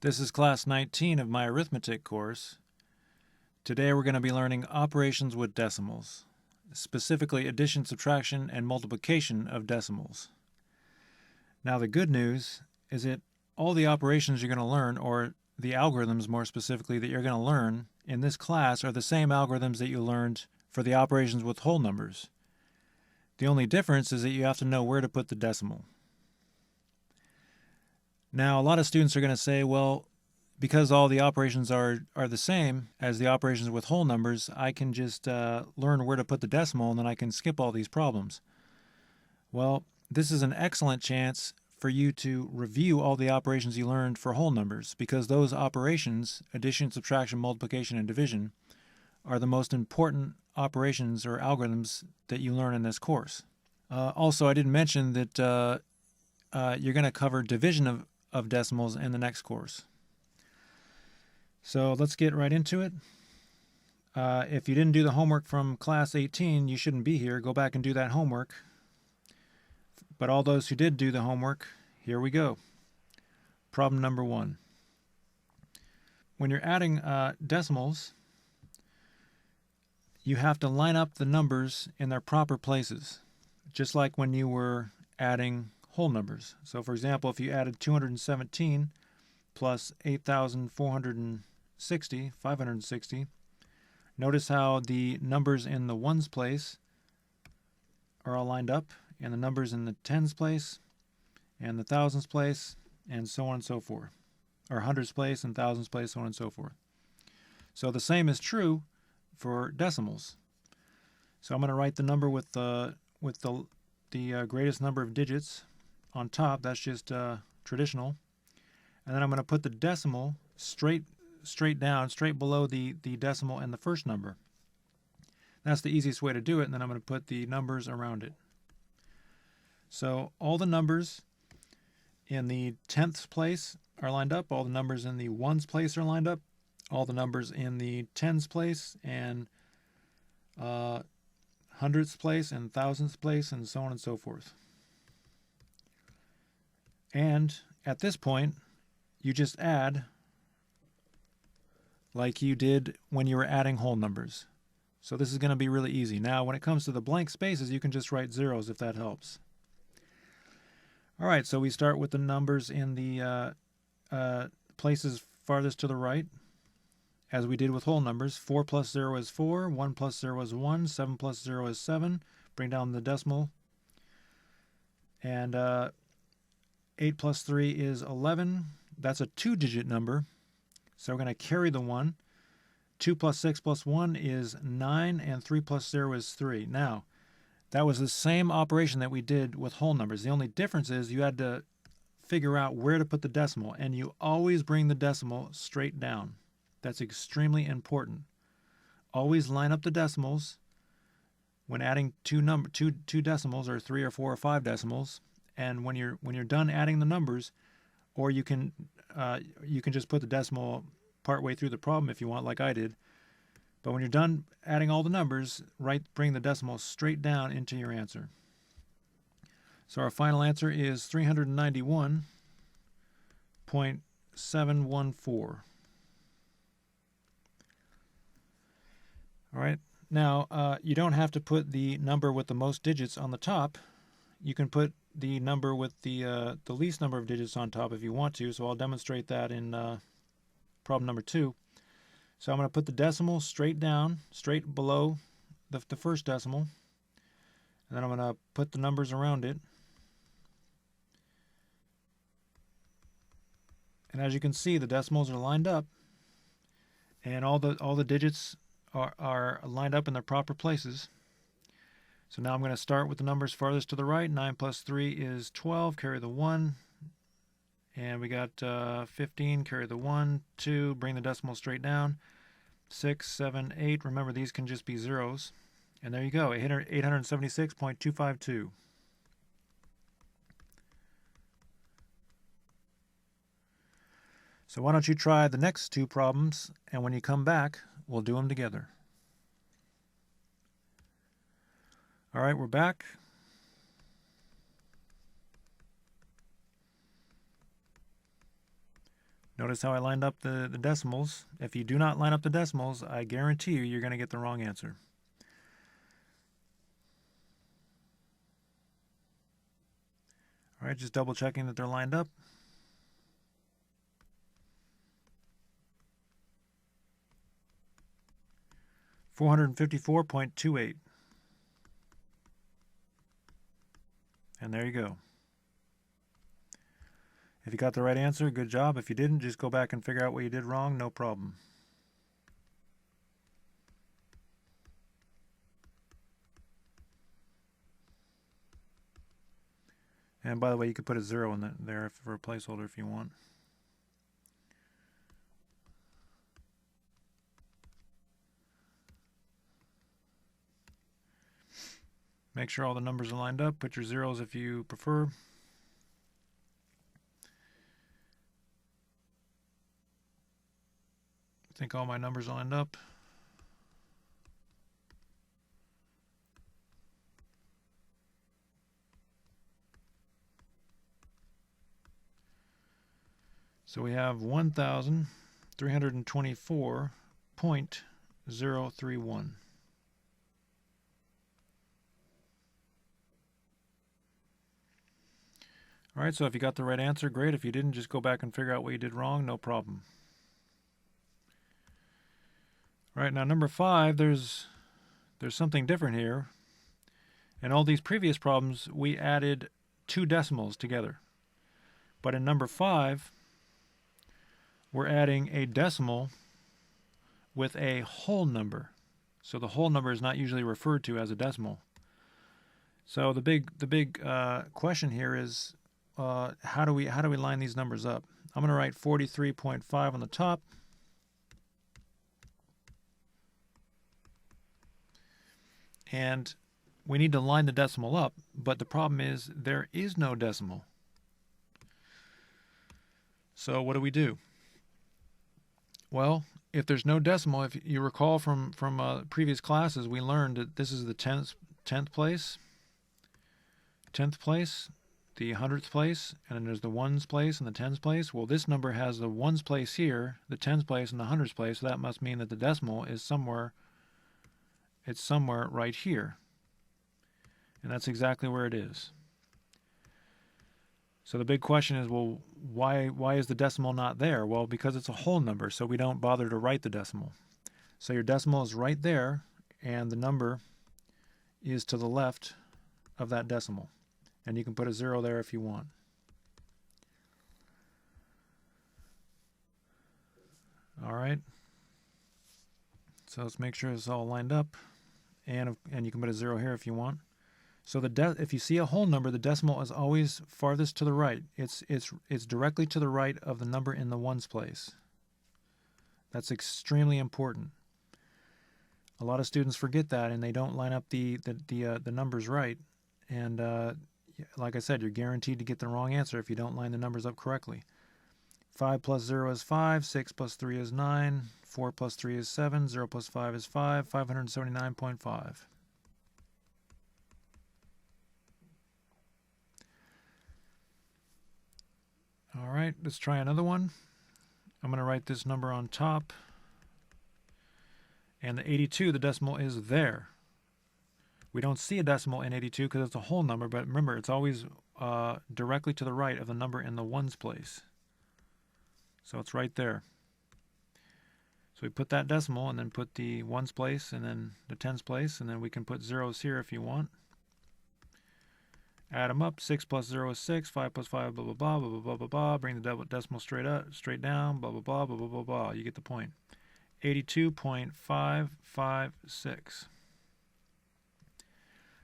This is class 19 of my arithmetic course. Today we're going to be learning operations with decimals, specifically addition, subtraction, and multiplication of decimals. Now the good news is that all the operations you're going to learn, or the algorithms more specifically that you're going to learn in this class, are the same algorithms that you learned for the operations with whole numbers. The only difference is that you have to know where to put the decimal. Now, a lot of students are going to say, well, because all the operations are the same as the operations with whole numbers, I can just learn where to put the decimal and then I can skip all these problems. Well, this is an excellent chance for you to review all the operations you learned for whole numbers, because those operations, addition, subtraction, multiplication, and division, are the most important operations or algorithms that you learn in this course. Also, I didn't mention that you're going to cover division of decimals in the next course. So let's get right into it. If you didn't do the homework from class 18, you shouldn't be here. Go back and do that homework. But all those who did do the homework, here we go. Problem number 1. When you're adding decimals, you have to line up the numbers in their proper places, just like when you were adding whole numbers. So for example, if you added 217 plus 560, notice how the numbers in the ones place are all lined up, and the numbers in the tens place, and the thousands place, and so on and so forth. Or hundreds place and thousands place, so on and so forth. So the same is true for decimals. So I'm going to write the number with the greatest number of digits on top. That's just traditional. And then I'm going to put the decimal straight down, straight below the decimal and the first number. That's the easiest way to do it, and then I'm going to put the numbers around it. So all the numbers in the tenths place are lined up, all the numbers in the ones place are lined up, all the numbers in the tens place and hundredths place and thousandths place, and so on and so forth. And at this point, you just add like you did when you were adding whole numbers. So this is going to be really easy. Now, when it comes to the blank spaces, you can just write zeros if that helps. All right, so we start with the numbers in the places farthest to the right, as we did with whole numbers. 4 plus 0 is 4, 1 plus 0 is 1, 7 plus 0 is 7. Bring down the decimal. And 8 plus 3 is 11. That's a 2-digit number, so we're going to carry the 1. 2 plus 6 plus 1 is 9, and 3 plus 0 is 3. Now, that was the same operation that we did with whole numbers. The only difference is you had to figure out where to put the decimal, and you always bring the decimal straight down. That's extremely important. Always line up the decimals when adding two decimals, or 3 or 4 or 5 decimals. And when you're done adding the numbers, or you can just put the decimal partway through the problem if you want, like I did. But when you're done adding all the numbers, bring the decimal straight down into your answer. So our final answer is 391.714. All right. Now, you don't have to put the number with the most digits on the top. You can put the number with the least number of digits on top if you want to. So I'll demonstrate that in problem number 2. So I'm going to put the decimal straight down, straight below the first decimal. And then I'm going to put the numbers around it. And as you can see, the decimals are lined up, and all the digits are lined up in their proper places. So now I'm going to start with the numbers farthest to the right. 9 plus 3 is 12, carry the 1. And we got 15, carry the 1, 2, bring the decimal straight down. 6, 7, 8, remember these can just be zeros. And there you go, 876.252. So why don't you try the next 2 problems, and when you come back, we'll do them together. All right, we're back. Notice how I lined up the decimals. If you do not line up the decimals, I guarantee you, you're going to get the wrong answer. All right, just double checking that they're lined up. $454.28. And there you go. If you got the right answer, good job. If you didn't, just go back and figure out what you did wrong, no problem. And by the way, you could put a 0 in there for a placeholder if you want. Make sure all the numbers are lined up. Put your zeros if you prefer. I think all my numbers are lined up. So we have 1,324.031. All right, so if you got the right answer, great. If you didn't, just go back and figure out what you did wrong, no problem. All right, now number 5, there's something different here. In all these previous problems, we added 2 decimals together. But in number 5, we're adding a decimal with a whole number. So the whole number is not usually referred to as a decimal. So the big question here is, how do we line these numbers up? I'm going to write 43.5 on the top. And we need to line the decimal up, but the problem is there is no decimal. So what do? Well, if there's no decimal, if you recall from previous classes, we learned that this is the 10th place, the 100th place, and then there's the ones place and the tens place. Well, this number has the ones place here, the tens place, and the hundreds place, so that must mean that the decimal is somewhere right here. And that's exactly where it is. So the big question is, well, why is the decimal not there? Well, because it's a whole number, so we don't bother to write the decimal. So your decimal is right there, and the number is to the left of that decimal. And you can put a 0 there if you want. All right. So let's make sure it's all lined up. And you can put a 0 here if you want. So if you see a whole number, the decimal is always farthest to the right. It's directly to the right of the number in the ones place. That's extremely important. A lot of students forget that, and they don't line up the numbers right. And like I said, you're guaranteed to get the wrong answer if you don't line the numbers up correctly. 5 plus 0 is 5, 6 plus 3 is 9, 4 plus 3 is 7, 0 plus 5 is 5, 579.5. All right, let's try another one. I'm going to write this number on top. And the 82, the decimal is there. We don't see a decimal in 82 because it's a whole number, but remember, it's always directly to the right of the number in the ones place. So it's right there. So we put that decimal and then put the ones place and then the tens place, and then we can put zeros here if you want. Add them up. 6 plus 0 is 6. 5 plus 5, blah, blah, blah, blah, blah, blah, blah, blah. Bring the decimal straight down, blah, blah, blah, blah, blah, blah, blah. You get the point. 82.556.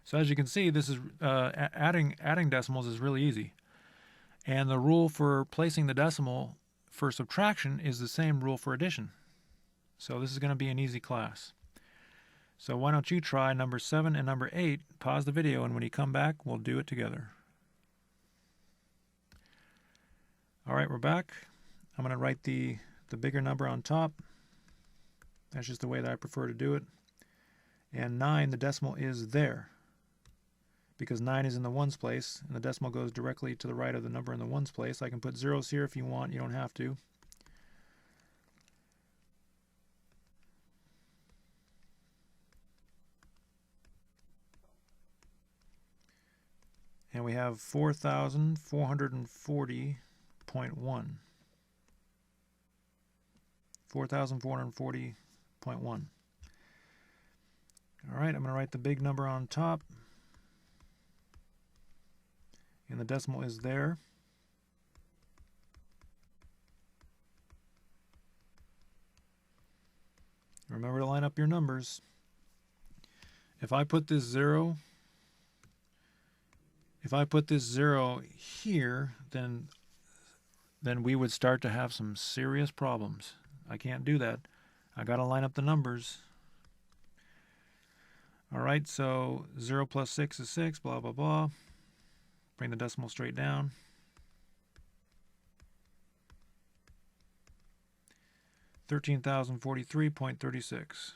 So as you can see, this is adding decimals is really easy. And the rule for placing the decimal for subtraction is the same rule for addition. So this is going to be an easy class. So why don't you try number 7 and number 8, pause the video, and when you come back, we'll do it together. All right, we're back. I'm going to write the bigger number on top. That's just the way that I prefer to do it. And 9, the decimal is there, because 9 is in the ones place, and the decimal goes directly to the right of the number in the ones place. I can put zeros here if you want. You don't have to. And we have 4,440.1. 4,440.1. All right, I'm going to write the big number on top. And the decimal is there. Remember to line up your numbers. If I put this 0 here, then we would start to have some serious problems. I can't do that. I got to line up the numbers. All right, so 0 plus 6 is 6, blah, blah, blah. Bring the decimal straight down. $13,043.36.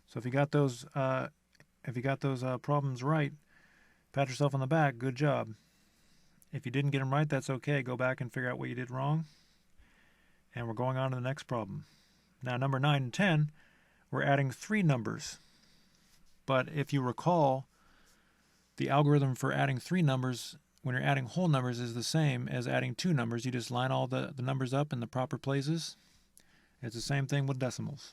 So if you got those problems right, pat yourself on the back. Good job. If you didn't get them right, that's okay. Go back and figure out what you did wrong. And we're going on to the next problem. Now, number 9 and 10, we're adding 3 numbers. But if you recall, the algorithm for adding 3 numbers when you're adding whole numbers is the same as adding 2 numbers. You just line all the numbers up in the proper places. It's the same thing with decimals.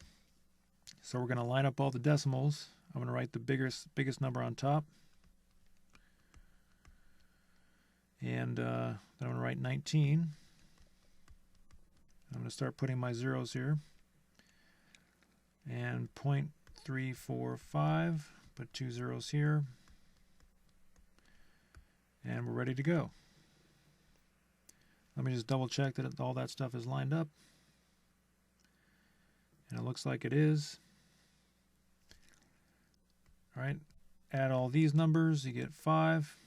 So we're going to line up all the decimals. I'm going to write the biggest number on top. And then I'm going to write 19. I'm going to start putting my zeros here. And 0.345, put 2 zeros here. And we're ready to go. Let me just double check that all that stuff is lined up. And it looks like it is. All right, add all these numbers, you get 5.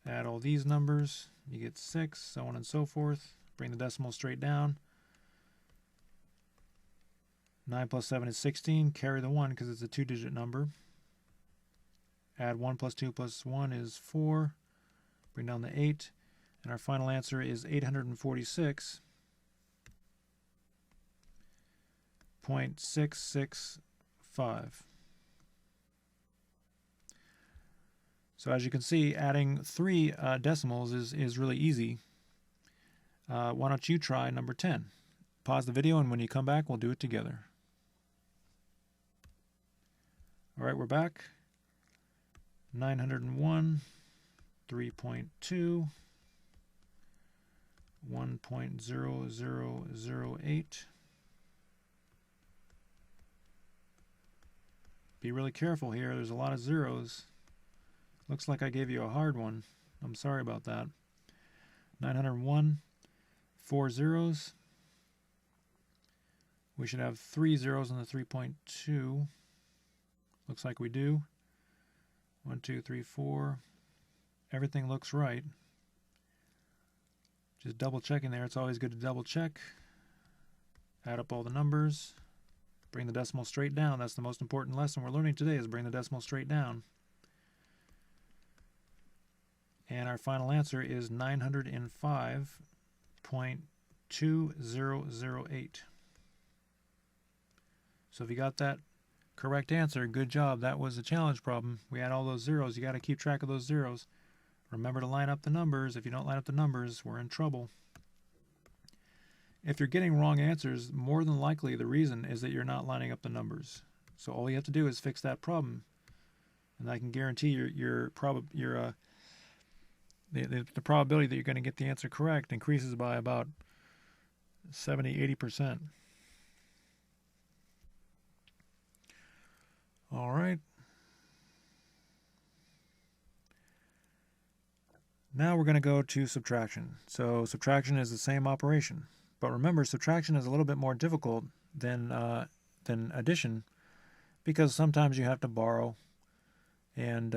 Add all these numbers, you get 6, so on and so forth. Bring the decimal straight down. 9 plus 7 is 16. Carry the 1 because it's a 2-digit number. Add 1 plus 2 plus 1 is 4. Bring down the 8. And our final answer is 846.665. So as you can see, adding 3 decimals is really easy. Why don't you try number 10? Pause the video, and when you come back, we'll do it together. All right, we're back. 901, 3.2, 1.0008. Be really careful here. There's a lot of zeros. Looks like I gave you a hard one. I'm sorry about that. 901, 4 zeros. We should have 3 zeros in the 3.2. Looks like we do. 1, 2, 3, 4. Everything looks right. Just double checking there. It's always good to double check. Add up all the numbers. Bring the decimal straight down. That's the most important lesson we're learning today, is bring the decimal straight down. And our final answer is 905.2008. So if you got that correct answer, good job. That was a challenge problem. We had all those zeros. You got to keep track of those zeros. Remember to line up the numbers. If you don't line up the numbers, we're in trouble. If you're getting wrong answers, more than likely the reason is that you're not lining up the numbers. So all you have to do is fix that problem. And I can guarantee the probability that you're going to get the answer correct increases by about 70–80%. All right. Now we're going to go to subtraction. So subtraction is the same operation, but remember, subtraction is a little bit more difficult than addition, because sometimes you have to borrow, and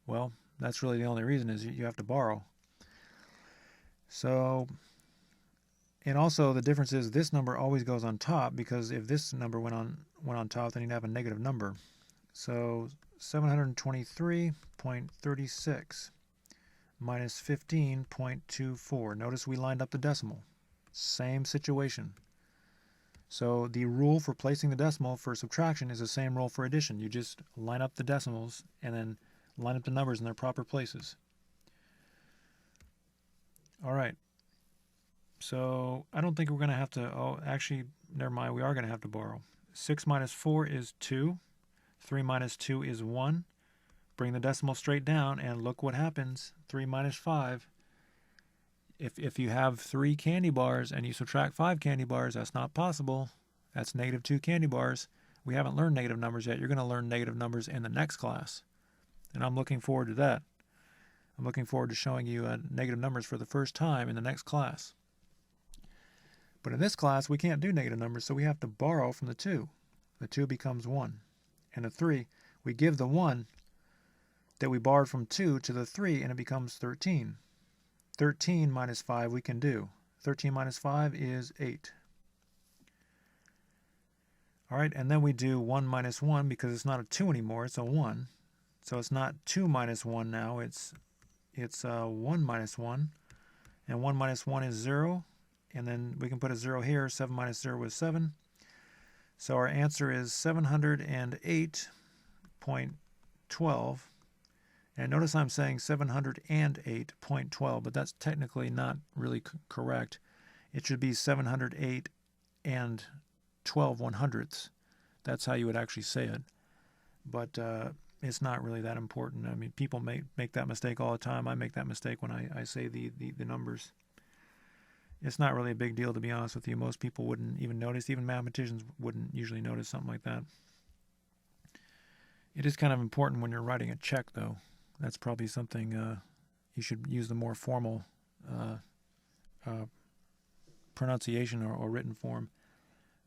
well, that's really the only reason, is you have to borrow. So, and also the difference is this number always goes on top, because if this number went on top, then you'd have a negative number. So 723.36 minus 15.24. Notice we lined up the decimal. Same situation. So the rule for placing the decimal for subtraction is the same rule for addition. You just line up the decimals and then line up the numbers in their proper places. All right. So I don't think we're going to have to, oh, actually, never mind, we are going to have to borrow. 6 minus 4 is 2. 3 minus 2 is 1. Bring the decimal straight down, and look what happens. 3 minus 5. If you have 3 candy bars and you subtract 5 candy bars, that's not possible. That's negative 2 candy bars. We haven't learned negative numbers yet. You're going to learn negative numbers in the next class. And I'm looking forward to that. I'm looking forward to showing you negative numbers for the first time in the next class. But in this class, we can't do negative numbers, so we have to borrow from the 2. The 2 becomes 1. And the 3, we give the 1 that we borrowed from 2 to the 3, and it becomes 13. 13 minus 5 we can do. 13 minus 5 is 8. All right, and then we do 1 minus 1 because it's not a 2 anymore, it's a 1. So it's not 2 minus 1 now, it's 1 minus 1. And 1 minus 1 is 0. And then we can put a 0 here. 7 minus 0 is 7. So our answer is 708.12. And notice I'm saying 708.12, but that's technically not really correct. It should be 708 and 12/100ths. That's how you would actually say it. But it's not really that important. I mean, people make that mistake all the time. I make that mistake when I say the numbers. It's not really a big deal, to be honest with you. Most people wouldn't even notice. Even mathematicians wouldn't usually notice something like that. It is kind of important when you're writing a check, though. That's probably something you should use the more formal pronunciation or written form.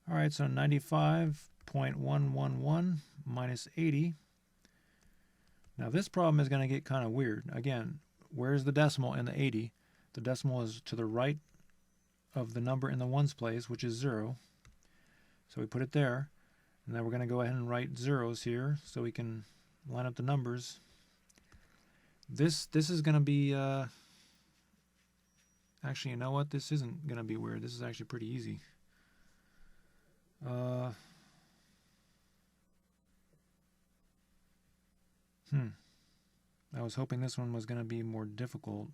All right, so 95.111 minus 80. Now this problem is going to get kind of weird. Again, where's the decimal in the 80? The decimal is to the right of the number in the ones place, which is 0. So we put it there. And then we're going to go ahead and write zeros here so we can line up the numbers. This is going to be... actually, you know what? This isn't going to be weird. This is actually pretty easy. I was hoping this one was going to be more difficult.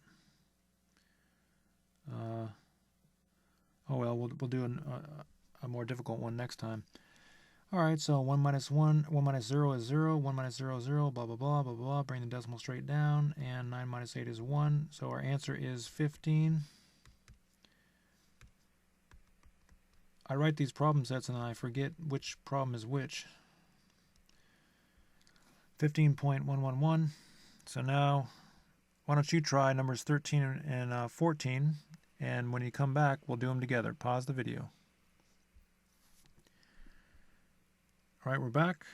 Oh well, we'll do a more difficult one next time. All right, so 1 minus 1 minus 0 is 0, 1 minus 0 is 0, blah, blah, blah, blah, blah. Bring the decimal straight down, and 9 minus 8 is 1. So our answer is 15. I write these problem sets and I forget which problem is which. 15.111. So now, why don't you try numbers 13 and 14, and when you come back, we'll do them together. Pause the video. All right, we're back.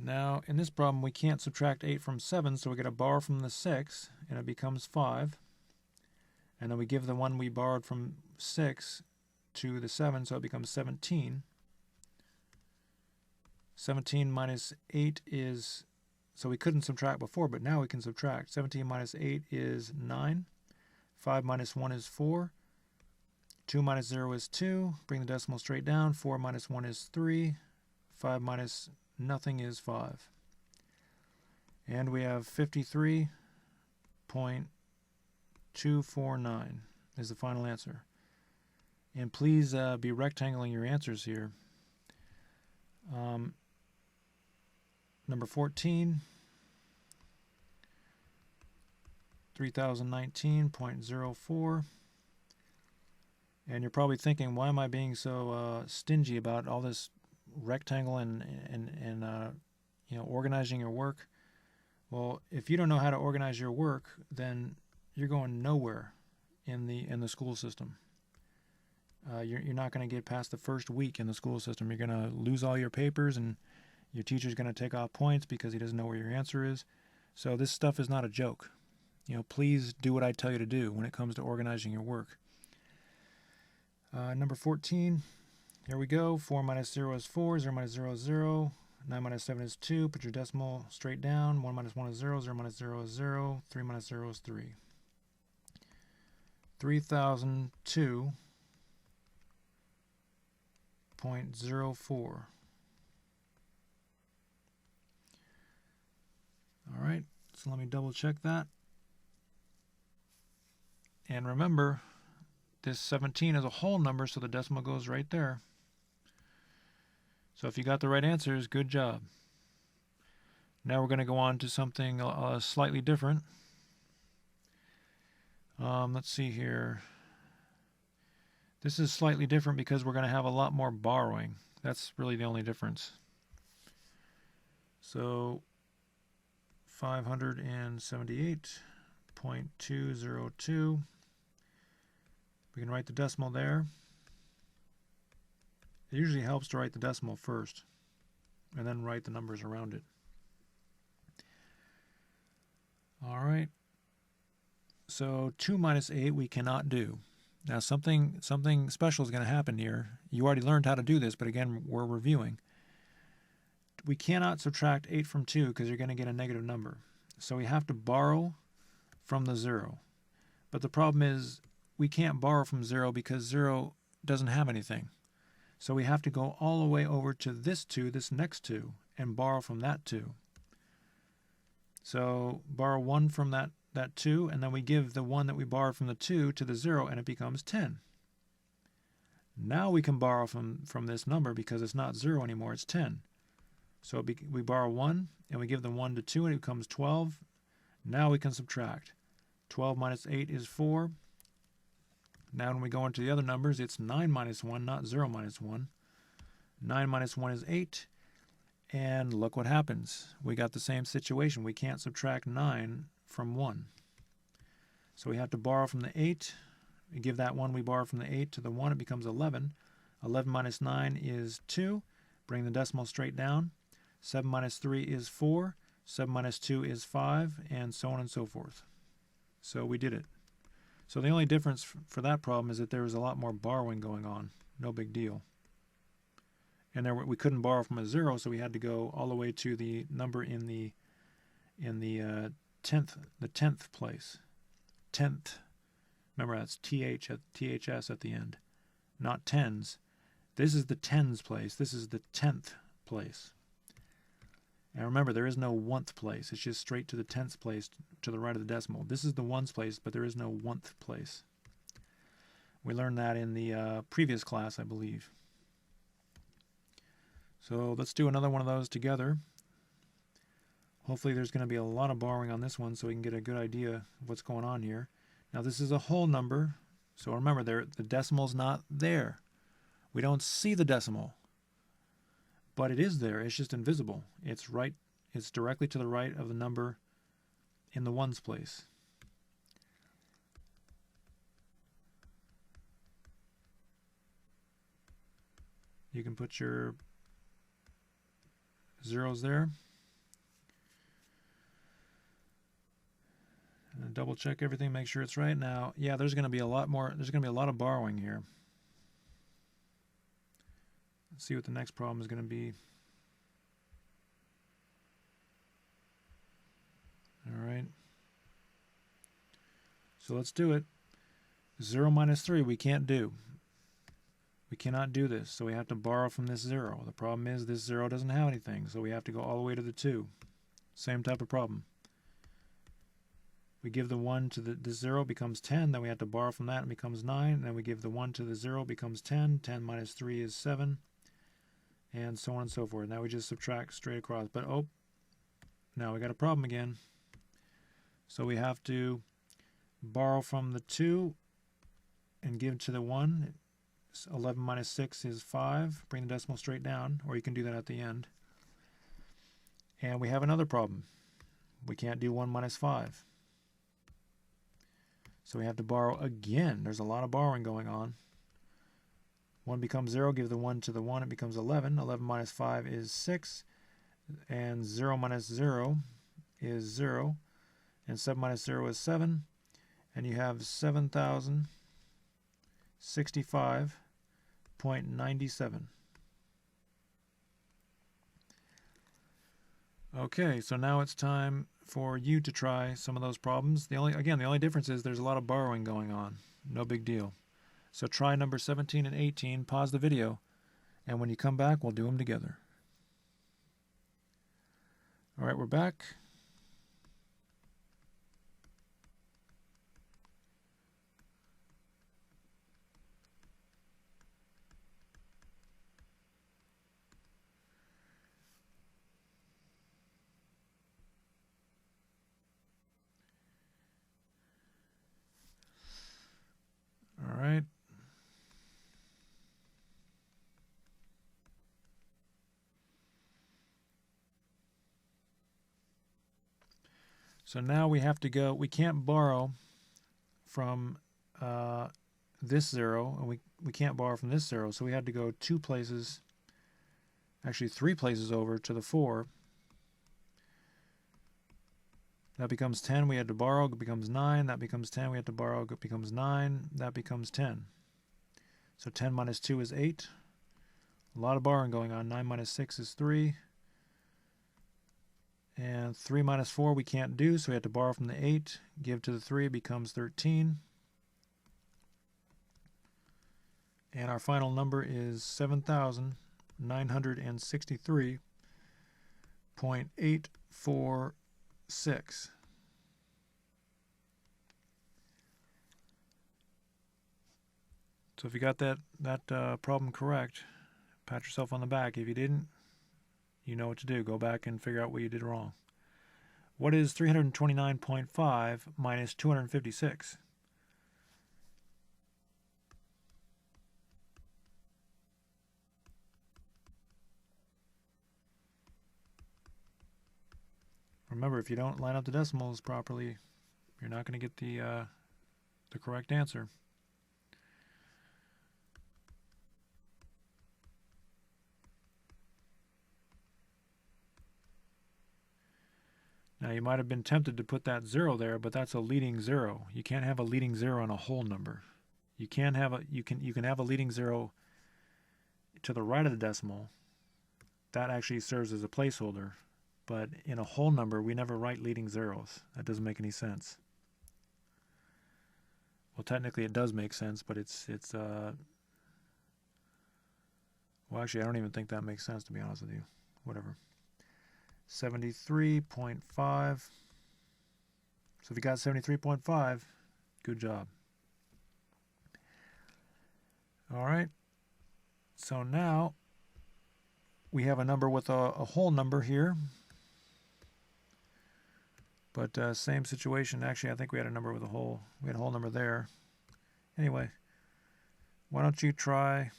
Now, in this problem, we can't subtract 8 from 7, so we got to borrow from the 6, and it becomes 5. And then we give the one we borrowed from 6 to the 7, so it becomes 17. 17 minus 8 is, so we couldn't subtract before, but now we can subtract. 17 minus 8 is 9. 5 minus 1 is 4. 2 minus 0 is 2. Bring the decimal straight down. 4 minus 1 is 3. 5 minus nothing is 5. And we have 53.249 is the final answer. And please be rectangling your answers here. Number 14, 3019.04. And you're probably thinking, why am I being so stingy about all this rectangle and you know, organizing your work? Well, if you don't know how to organize your work, then you're going nowhere in the school system. You're not going to get past the first week in the school system. You're going to lose all your papers, and your teacher's going to take off points because he doesn't know where your answer is. So this stuff is not a joke. You know, please do what I tell you to do when it comes to organizing your work. Number 14, here we go. 4 minus 0 is 4, 0 minus 0 is 0, 9 minus 7 is 2. Put your decimal straight down. 1 minus 1 is 0, 0 minus 0 is 0, 3 minus 0 is 3. 3002.04. All right, so let me double check that. And remember, this 17 is a whole number, so the decimal goes right there. So if you got the right answers, good job. Now we're going to go on to something slightly different. Let's see here. This is slightly different because we're going to have a lot more borrowing. That's really the only difference. So 578.202. We can write the decimal there. It usually helps to write the decimal first and then write the numbers around it. All right. So 2 minus 8 we cannot do. Now something special is going to happen here. You already learned how to do this, but again, we're reviewing. We cannot subtract 8 from 2 because you're going to get a negative number. So we have to borrow from the 0. But the problem is we can't borrow from 0 because 0 doesn't have anything. So we have to go all the way over to this 2, this next 2, and borrow from that 2. So borrow 1 from that 2, and then we give the 1 that we borrowed from the 2 to the 0, and it becomes 10. Now we can borrow from this number because it's not 0 anymore, it's 10. So we borrow 1, and we give the 1 to 2, and it becomes 12. Now we can subtract. 12 minus 8 is 4. Now when we go into the other numbers, it's 9 minus 1, not 0 minus 1. 9 minus 1 is 8. And look what happens. We got the same situation. We can't subtract 9 from 1. So we have to borrow from the 8. We give that 1 we borrowed from the 8 to the 1. It becomes 11. 11 minus 9 is 2. Bring the decimal straight down. 7 minus 3 is 4. 7 minus 2 is 5. And so on and so forth. So we did it. So the only difference for that problem is that there was a lot more borrowing going on. No big deal. And we couldn't borrow from a 0, so we had to go all the way to the number in the 10th place. 10th. Remember, that's THS at the end, not tens. This is the tens place. This is the 10th place. And remember, there is no 1th place. It's just straight to the 10th place to the right of the decimal. This is the ones place, but there is no 1th place. We learned that in the previous class, I believe. So let's do another one of those together. Hopefully there's going to be a lot of borrowing on this one so we can get a good idea of what's going on here. Now this is a whole number, so remember the decimal's not there. We don't see the decimal, but it is there. It's just invisible. It's directly to the right of the number in the ones place. You can put your zeros there. And double check everything, make sure it's right. Now, yeah, there's going to be a lot of borrowing here. Let's see what the next problem is going to be. All right. So let's do it. 0 minus 3 we can't do. We cannot do this, so we have to borrow from this 0. The problem is this 0 doesn't have anything, so we have to go all the way to the 2. Same type of problem. We give the 1 to the 0, becomes 10, then we have to borrow from that, and becomes 9, and then we give the 1 to the 0, becomes 10. 10 minus 3 is 7, and so on and so forth. Now we just subtract straight across, but oh, now we got a problem again. So we have to borrow from the 2 and give to the 1. 11 minus 6 is 5. Bring the decimal straight down, or you can do that at the end. And we have another problem. We can't do 1 minus 5. So we have to borrow again. There's a lot of borrowing going on. 1 becomes 0. Give the 1 to the 1. It becomes 11. 11 minus 5 is 6. And 0 minus 0 is 0. And 7 minus 0 is 7. And you have 7,000. 65.97. Okay, so now it's time for you to try some of those problems. The only difference is there's a lot of borrowing going on. No big deal. So try number 17 and 18, pause the video, and when you come back, we'll do them together. All right, we're back. All right. So now we have to go, we can't borrow from this 0, and we can't borrow from this 0, so we had to go 2 places, actually 3 places over to the 4. That becomes 10, we had to borrow, it becomes 9, that becomes 10, we had to borrow, it becomes 9, that becomes 10. So 10 minus 2 is 8. A lot of borrowing going on. 9 minus 6 is 3. And 3 minus 4 we can't do, so we have to borrow from the 8, give to the 3, becomes 13. And our final number is 7,963.846. So if you got that problem correct, pat yourself on the back. If you didn't, you know what to do. Go back and figure out what you did wrong. What is 329.5 minus 256? Remember, if you don't line up the decimals properly, you're not going to get the correct answer. Now you might have been tempted to put that 0 there, but that's a leading 0. You can't have a leading 0 on a whole number. You can have a leading 0 to the right of the decimal. That actually serves as a placeholder. But in a whole number, we never write leading zeros. That doesn't make any sense. Well, technically it does make sense, but well, actually, I don't even think that makes sense, to be honest with you. Whatever. 73.5. So if you got 73.5, good job. All right. So now we have a number with a whole number here. But same situation. Actually, I think we had a number with a whole number there. Anyway, why don't you try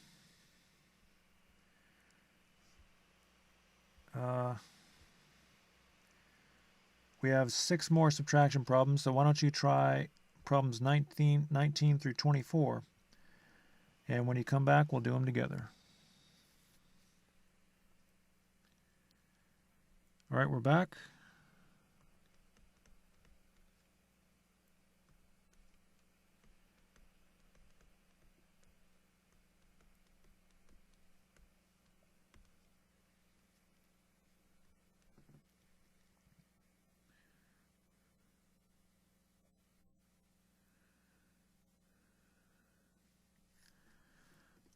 we have 6 more subtraction problems, so why don't you try problems 19 through 24, and when you come back, we'll do them together. All right, we're back.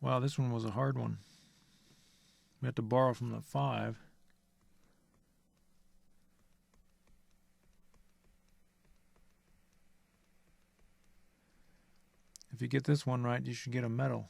Wow, this one was a hard one. We have to borrow from the 5. If you get this one right, you should get a medal.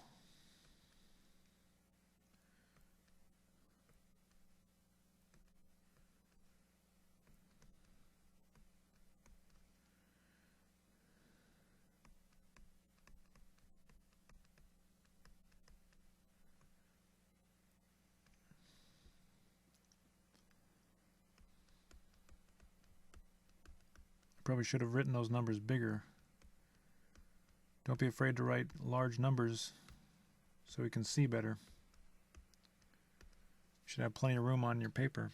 Probably should have written those numbers bigger. Don't be afraid to write large numbers so we can see better. You should have plenty of room on your paper.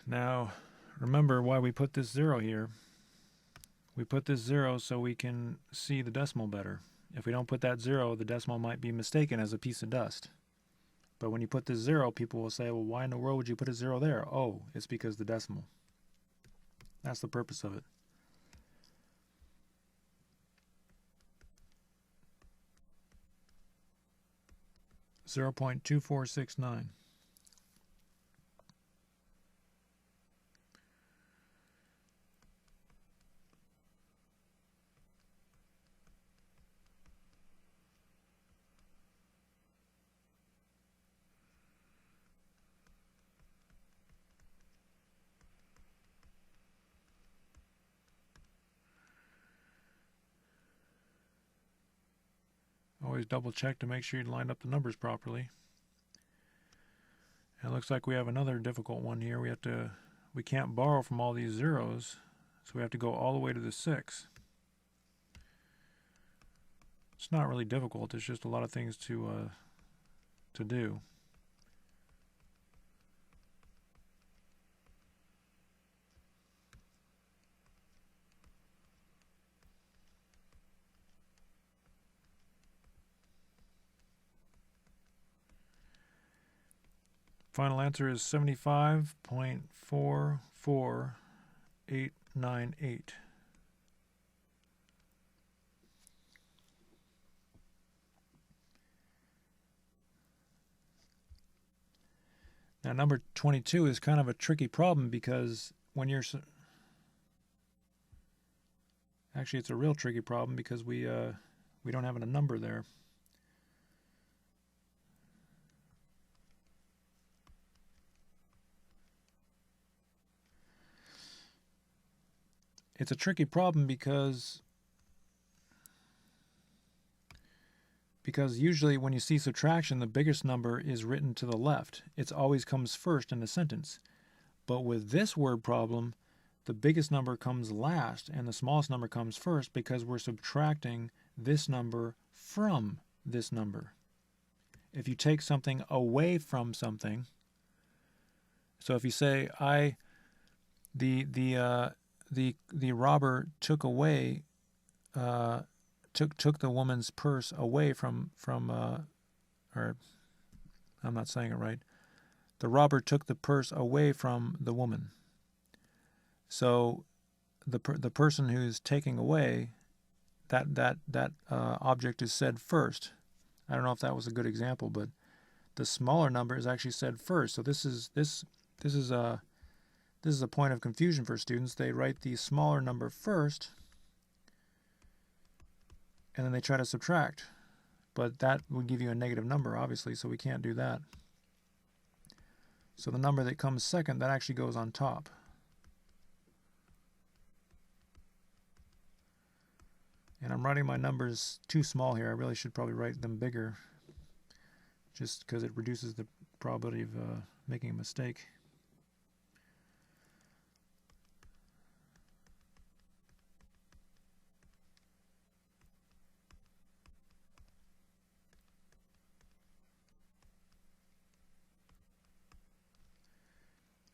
Now, remember why we put this 0 here. We put this 0 so we can see the decimal better. If we don't put that 0, the decimal might be mistaken as a piece of dust. But when you put this 0, people will say, well, why in the world would you put a 0 there? Oh, it's because the decimal. That's the purpose of it. .2469. Always double check to make sure you line up the numbers properly. And it looks like we have another difficult one here. We can't borrow from all these zeros, so we have to go all the way to the 6. It's not really difficult, it's just a lot of things to do. Final answer is 75.44898. Now, number 22 is kind of a tricky problem because when you're... Actually, it's a real tricky problem because we don't have a number there. It's a tricky problem because usually when you see subtraction, the biggest number is written to the left. It always comes first in the sentence. But with this word problem, the biggest number comes last and the smallest number comes first because we're subtracting this number from this number. If you take something away from something, so if you say the robber took away took the woman's purse away from or I'm not saying it right. The robber took the purse away from the woman. So the person who's taking away that object is said first. I don't know if that was a good example, but the smaller number is actually said first. So this is a point of confusion for students. They write the smaller number first, and then they try to subtract. But that would give you a negative number, obviously, so we can't do that. So the number that comes second, that actually goes on top. And I'm writing my numbers too small here. I really should probably write them bigger, just because it reduces the probability of making a mistake.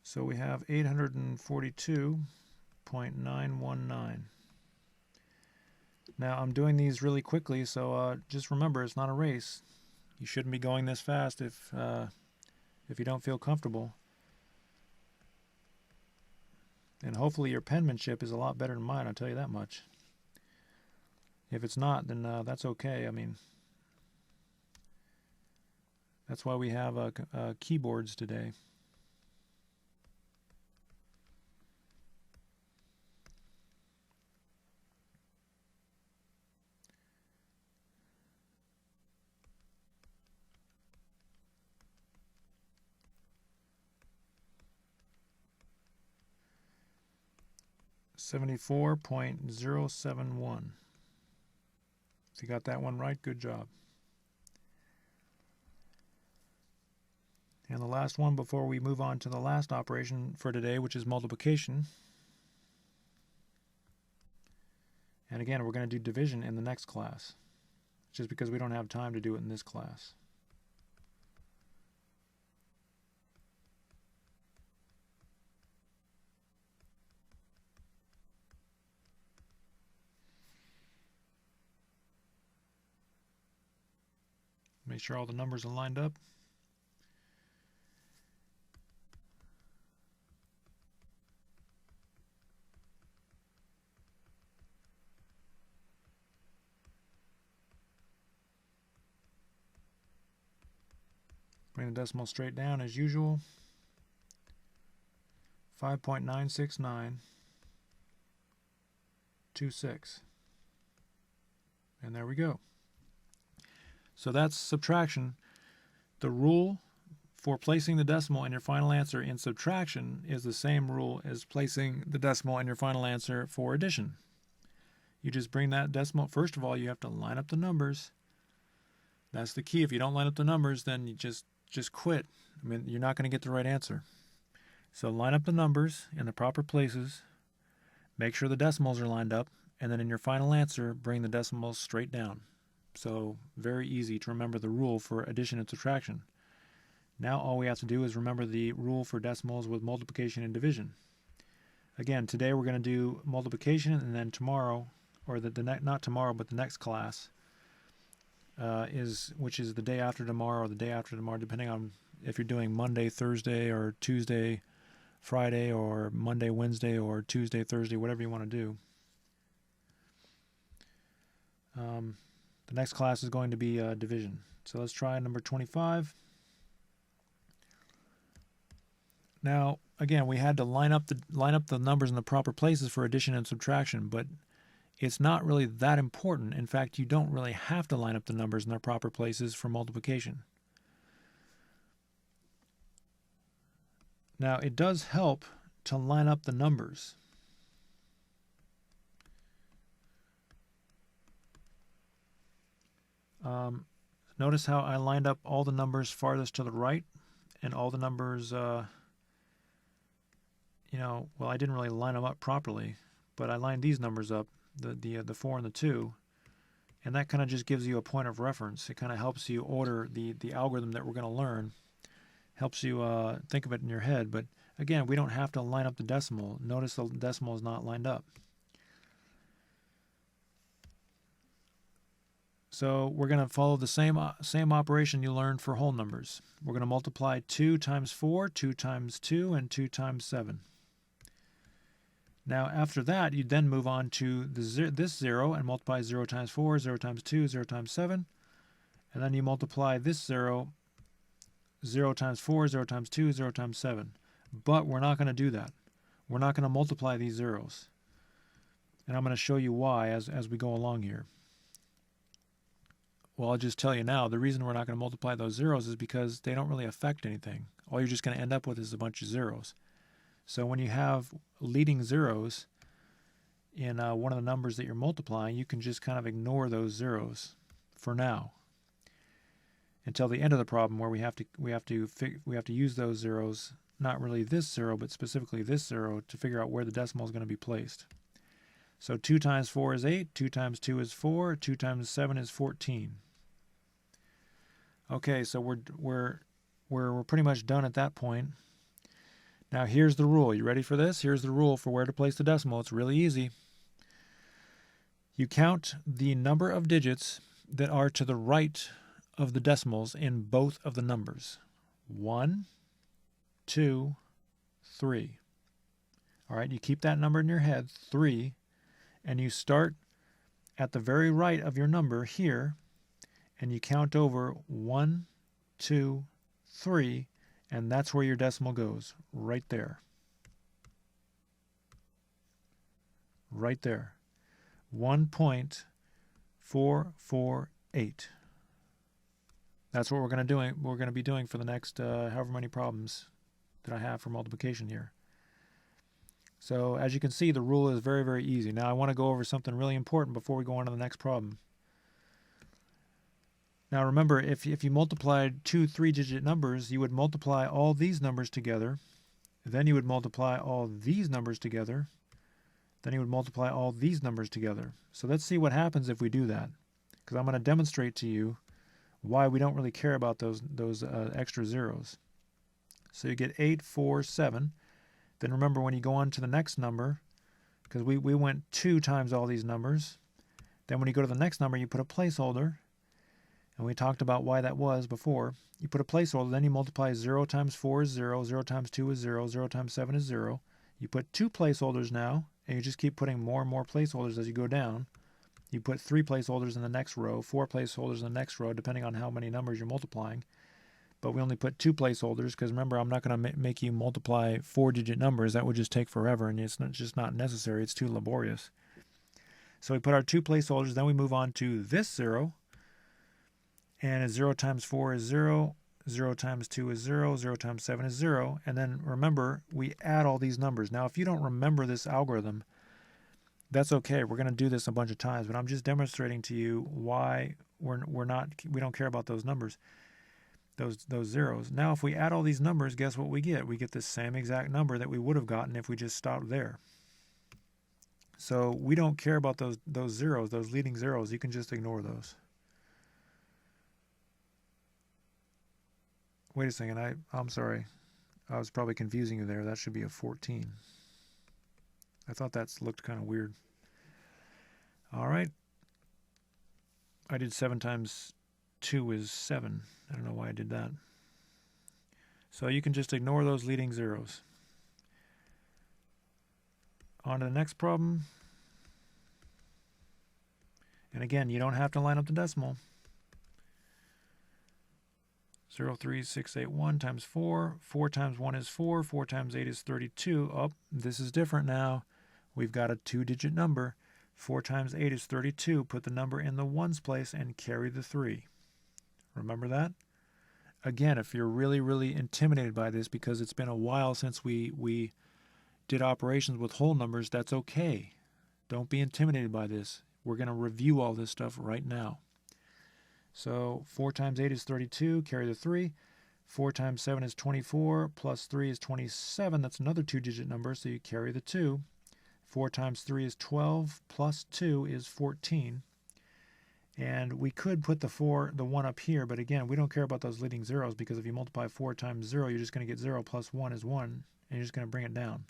So we have 842.919. Now I'm doing these really quickly, so just remember it's not a race. You shouldn't be going this fast if you don't feel comfortable. And hopefully your penmanship is a lot better than mine, I'll tell you that much. If it's not, then that's okay. I mean, that's why we have keyboards today. $74.071. If you got that one right, good job. And the last one before we move on to the last operation for today, which is multiplication. And again, we're going to do division in the next class, just because we don't have time to do it in this class. make sure all the numbers are lined up. Bring the decimal straight down as usual. 5.96926. And there we go. So that's subtraction. The rule for placing the decimal in your final answer in subtraction is the same rule as placing the decimal in your final answer for addition. You just bring that decimal. First of all, you have to line up the numbers. That's the key. If you don't line up the numbers, then you just quit. I mean, you're not going to get the right answer. So line up the numbers in the proper places. Make sure the decimals are lined up. And then in your final answer, bring the decimals straight down. So very easy to remember the rule for addition and subtraction. Now all we have to do is remember the rule for decimals with multiplication and division. Again, today we're going to do multiplication, and then tomorrow, or not tomorrow, but the next class, which is the day after tomorrow or the day after tomorrow, depending on if you're doing Monday, Thursday, or Tuesday, Friday, or Monday, Wednesday, or Tuesday, Thursday, whatever you want to do. The next class is going to be division. So let's try number 25. Now, again, we had to line up the numbers in the proper places for addition and subtraction, but it's not really that important. In fact, you don't really have to line up the numbers in their proper places for multiplication. Now, it does help to line up the numbers. Notice how I lined up all the numbers farthest to the right, and all the numbers, well, I didn't really line them up properly, but I lined these numbers up, the 4 and the 2, and that kind of just gives you a point of reference. It kind of helps you order the algorithm that we're going to learn, helps you think of it in your head. But again, we don't have to line up the decimal. Notice the decimal is not lined up. So we're going to follow the same operation you learned for whole numbers. We're going to multiply 2 times 4, 2 times 2, and 2 times 7. Now after that, you then move on to this 0 and multiply 0 times 4, 0 times 2, 0 times 7. And then you multiply this 0, 0 times 4, 0 times 2, 0 times 7. But we're not going to do that. We're not going to multiply these zeros. And I'm going to show you why as we go along here. Well, I'll just tell you now, the reason we're not going to multiply those zeros is because they don't really affect anything. All you're just going to end up with is a bunch of zeros. So when you have leading zeros in one of the numbers that you're multiplying, you can just kind of ignore those zeros for now, until the end of the problem, where we have to use those zeros, not really this 0, but specifically this 0, to figure out where the decimal is going to be placed. So 2 times 4 is 8, 2 times 2 is 4, 2 times 7 is 14. Okay, so we're pretty much done at that point. Now here's the rule. You ready for this? Here's the rule for where to place the decimal. It's really easy. You count the number of digits that are to the right of the decimals in both of the numbers. 1, 2, 3. All right, you keep that number in your head, 3, and you start at the very right of your number here, and you count over 1, 2, 3, and that's where your decimal goes, right there. Right there. 1.448. That's what we're going to be doing for the next however many problems that I have for multiplication here. So as you can see, the rule is very, very easy. Now I want to go over something really important before we go on to the next problem. Now remember, if you multiplied two 3-digit numbers, you would multiply all these numbers together, then you would multiply all these numbers together, then you would multiply all these numbers together. So let's see what happens if we do that, because I'm going to demonstrate to you why we don't really care about those extra zeros. So you get 8, 4, 7. Then remember, when you go on to the next number, because we went 2 times all these numbers, then when you go to the next number, you put a placeholder, And we talked about why that was before. You put a placeholder, then you multiply 0 times 4 is 0, 0 times 2 is 0, 0 times 7 is 0. You put 2 placeholders now, and you just keep putting more and more placeholders as you go down. You put 3 placeholders in the next row, 4 placeholders in the next row, depending on how many numbers you're multiplying. But we only put 2 placeholders because remember, I'm not going to make you multiply 4-digit numbers. That would just take forever, and it's just not necessary. It's too laborious. So we put our 2 placeholders, then we move on to this 0. And 0 times 4 is 0, 0 times 2 is 0, 0 times 7 is 0. And then remember, we add all these numbers. Now, if you don't remember this algorithm, that's okay. We're going to do this a bunch of times, but I'm just demonstrating to you why we don't care about those numbers, those zeros. Now, if we add all these numbers, guess what we get? We get the same exact number that we would have gotten if we just stopped there. So we don't care about those zeros, those leading zeros. You can just ignore those. Wait a second, I'm sorry. I was probably confusing you there. That should be a 14. I thought that looked kind of weird. All right. I did 7 times 2 is 7. I don't know why I did that. So you can just ignore those leading zeros. On to the next problem. And again, you don't have to line up the decimal. 03681 times 4. 4 times 1 is 4. 4 times 8 is 32. Oh, this is different now. We've got a 2-digit number. 4 times 8 is 32. Put the number in the ones place and carry the 3. Remember that? Again, if you're really, really intimidated by this because it's been a while since we did operations with whole numbers, that's okay. Don't be intimidated by this. We're going to review all this stuff right now. So 4 times 8 is 32, carry the 3. 4 times 7 is 24, plus 3 is 27. That's another 2-digit number, so you carry the 2. 4 times 3 is 12, plus 2 is 14. And we could put the 1 up here, but again, we don't care about those leading zeros because if you multiply 4 times 0, you're just going to get 0 plus 1 is 1, and you're just going to bring it down.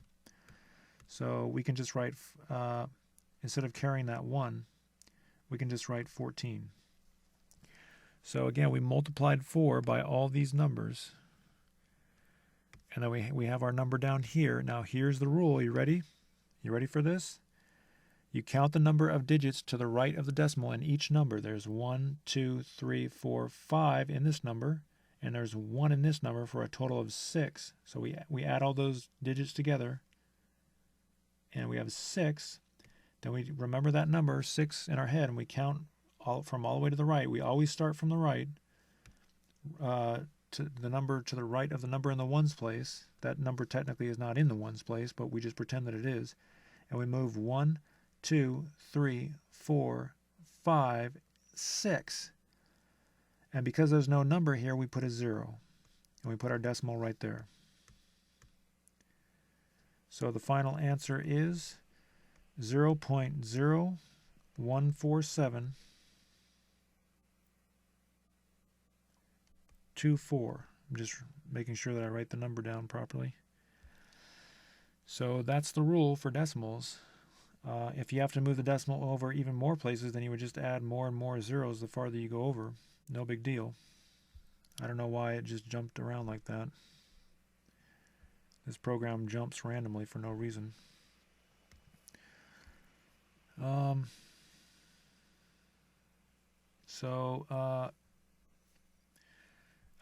So we can just write, instead of carrying that 1, we can just write 14. So again, we multiplied 4 by all these numbers. And then we have our number down here. Now here's the rule. You ready? You ready for this? You count the number of digits to the right of the decimal in each number. There's 1, 2, 3, 4, 5 in this number. And there's 1 in this number for a total of 6. So we add all those digits together. And we have 6. Then we remember that number, 6, in our head, and we count from all the way to the right. We always start from the right to the number to the right of the number in the ones place. That number technically is not in the ones place, but we just pretend that it is. And we move 1, 2, 3, 4, 5, 6. And because there's no number here, we put a 0. And we put our decimal right there. So the final answer is 0.014724. I'm just making sure that I write the number down properly. So that's the rule for decimals. If you have to move the decimal over even more places, then you would just add more and more zeros the farther you go over. No big deal. I don't know why it just jumped around like that. This program jumps randomly for no reason.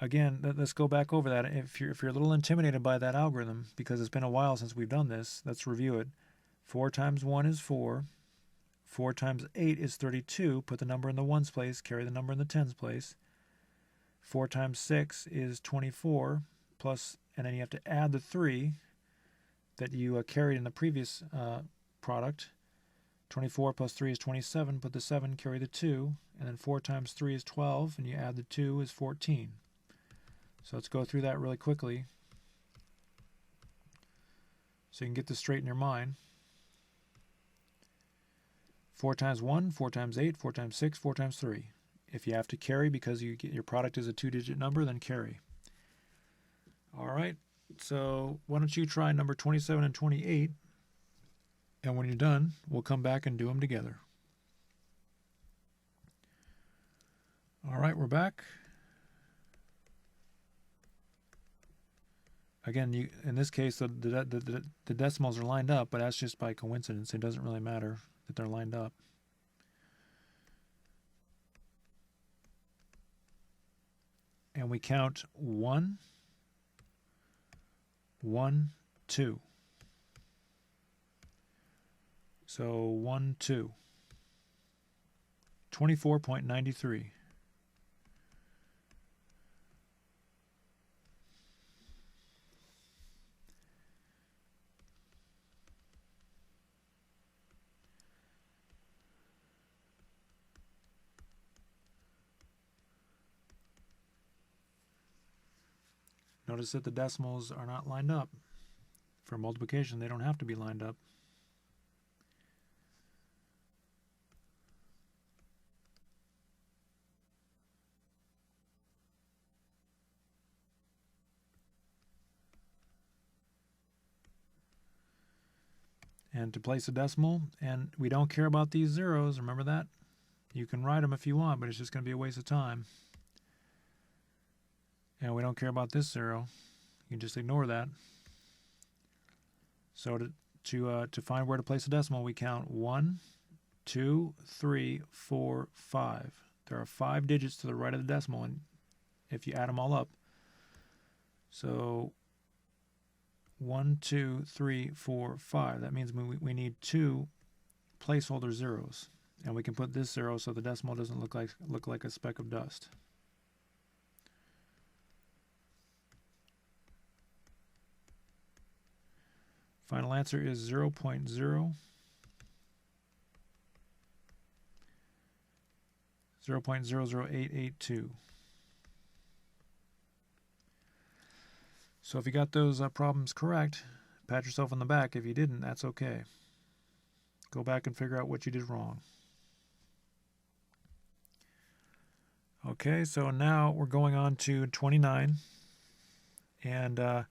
Again, let's go back over that. If you're a little intimidated by that algorithm, because it's been a while since we've done this, let's review it. 4 times 1 is 4. 4 times 8 is 32. Put the number in the ones place, carry the number in the tens place. 4 times 6 is 24, and then you have to add the 3 that you carried in the previous product. 24 plus 3 is 27. Put the 7, carry the 2, and then 4 times 3 is 12, and you add the 2 is 14. So let's go through that really quickly so you can get this straight in your mind. 4 times 1, 4 times 8, 4 times 6, 4 times 3. If you have to carry because your product is a 2-digit number, then carry. All right, so why don't you try number 27 and 28, and when you're done, we'll come back and do them together. All right, we're back. Again, in this case, the decimals are lined up, but that's just by coincidence. It doesn't really matter that they're lined up. And we count 1, 1, 2. So 1, 2. 24.93. Notice that the decimals are not lined up. For multiplication, they don't have to be lined up. And to place a decimal, and we don't care about these zeros, remember that? You can write them if you want, but it's just going to be a waste of time. And we don't care about this zero. You can just ignore that. So to find where to place a decimal, we count 1, 2, 3, 4, 5. There are 5 digits to the right of the decimal, and if you add them all up, so 1, 2, 3, 4, 5. That means we need 2 placeholder zeros, and we can put this 0 so the decimal doesn't look like a speck of dust. Final answer is 0.00882. So if you got those problems correct, pat yourself on the back. If you didn't, that's okay. Go back and figure out what you did wrong. Okay, so now we're going on to 29. And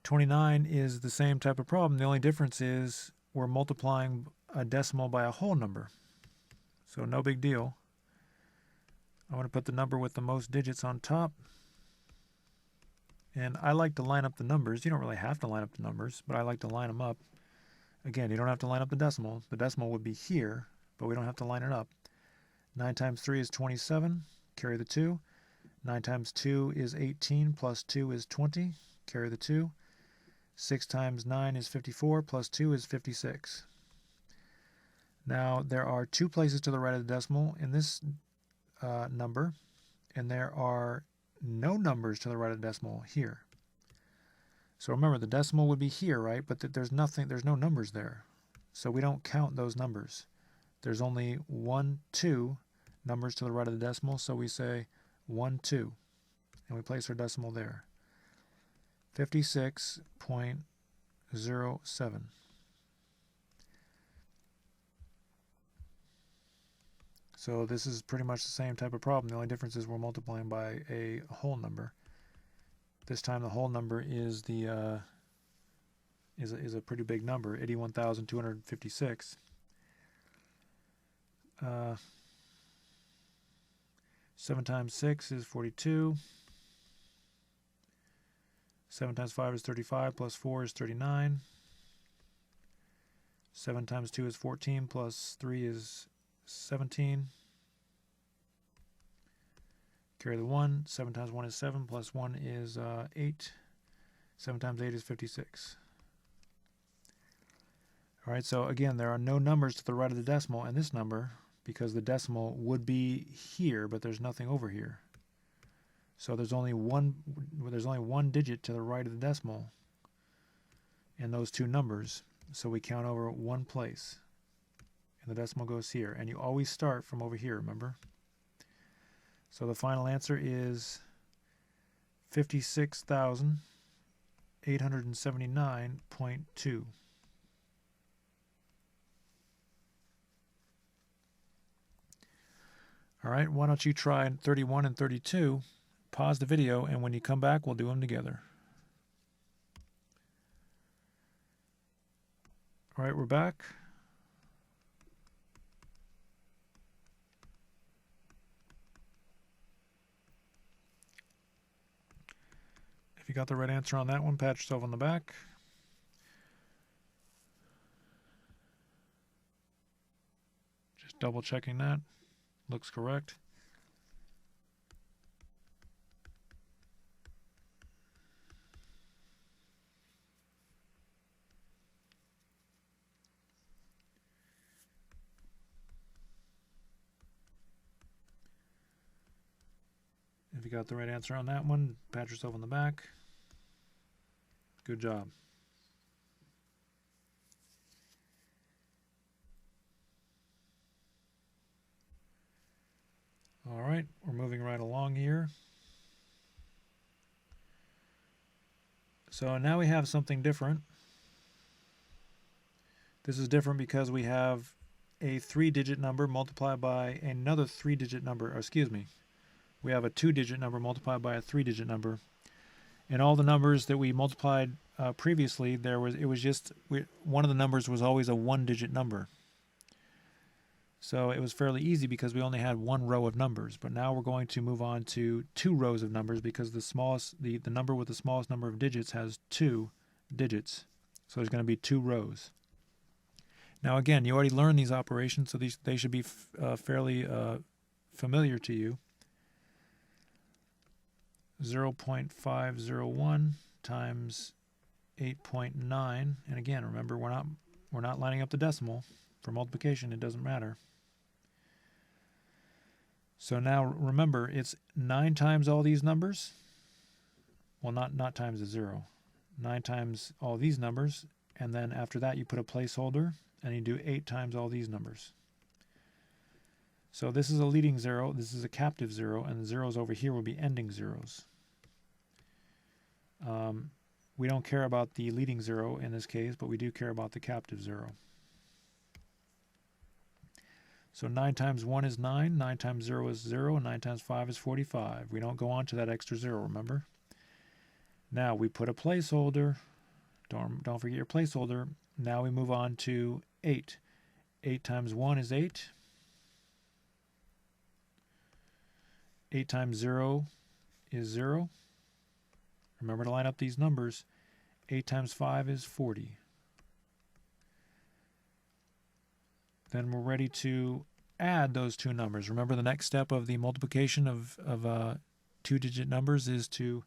29 is the same type of problem. The only difference is we're multiplying a decimal by a whole number. So no big deal. I want to put the number with the most digits on top. And I like to line up the numbers. You don't really have to line up the numbers, but I like to line them up. Again, you don't have to line up the decimal. The decimal would be here, but we don't have to line it up. 9 times 3 is 27. Carry the 2. 9 times 2 is 18, plus 2 is 20. Carry the 2. 6 times 9 is 54, plus 2 is 56. Now, there are 2 places to the right of the decimal in this number, and there are no numbers to the right of the decimal here. So remember, the decimal would be here, right? But there's no numbers there. So we don't count those numbers. There's only 1, 2 numbers to the right of the decimal, so we say 1, 2, and we place our decimal there. 56.07. So this is pretty much the same type of problem. The only difference is we're multiplying by a whole number. This time the whole number is a pretty big number, 81,256. 7 times 6 is 42. 7 times 5 is 35, plus 4 is 39. 7 times 2 is 14, plus 3 is 17. Carry the 1. 7 times 1 is 7, plus 1 is 8. 7 times 8 is 56. All right, so again, there are no numbers to the right of the decimal in this number because the decimal would be here, but there's nothing over here. So there's only one digit to the right of the decimal in those 2 numbers. So we count over 1 place. And the decimal goes here. And you always start from over here, remember? So the final answer is 56,879.2. All right, why don't you try 31 and 32? Pause the video, and when you come back, we'll do them together. All right, we're back. If you got the right answer on that one, pat yourself on the back. Just double checking that. Looks correct. If you got the right answer on that one, pat yourself on the back. Good job. All right, we're moving right along here. So now we have something different. This is different because we have a 3-digit number multiplied by another 3-digit number, or excuse me, we have a 2-digit number multiplied by a 3-digit number. And all the numbers that we multiplied previously, one of the numbers was always a 1-digit number. So it was fairly easy because we only had one row of numbers. But now we're going to move on to 2 rows of numbers because the number with the smallest number of digits has 2 digits. So there's going to be 2 rows. Now again, you already learned these operations, so they should be fairly familiar to you. 0.501 times 8.9, and again, remember we're not lining up the decimal. For multiplication, it doesn't matter. So now remember, it's 9 times all these numbers. Well, not times the 0. 9 times all these numbers, and then after that you put a placeholder, and you do 8 times all these numbers. So this is a leading 0, this is a captive 0, and the zeros over here will be ending zeros. We don't care about the leading 0 in this case, but we do care about the captive 0. So 9 times 1 is 9, 9 times 0 is 0, and 9 times 5 is 45. We don't go on to that extra 0, remember? Now we put a placeholder. Don't forget your placeholder. Now we move on to 8. 8 times 1 is 8. 8 times 0 is 0. Remember to line up these numbers. 8 times 5 is 40. Then we're ready to add those 2 numbers. Remember, the next step of the multiplication of 2-digit numbers is to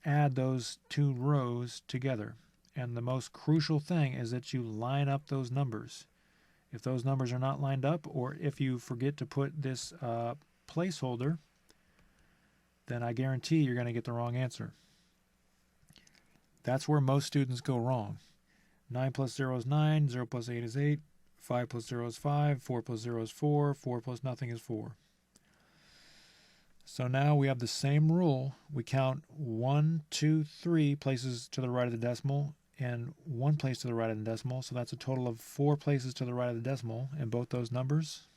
add those 2 rows together. And the most crucial thing is that you line up those numbers. If those numbers are not lined up, or if you forget to put this placeholder, then I guarantee you're going to get the wrong answer. That's where most students go wrong. 9 plus 0 is 9, 0 plus 8 is 8, 5 plus 0 is 5, 4 plus 0 is 4, 4 plus nothing is 4. So now we have the same rule. We count 1, 2, 3 places to the right of the decimal and 1 place to the right of the decimal. So that's a total of 4 places to the right of the decimal in both those numbers.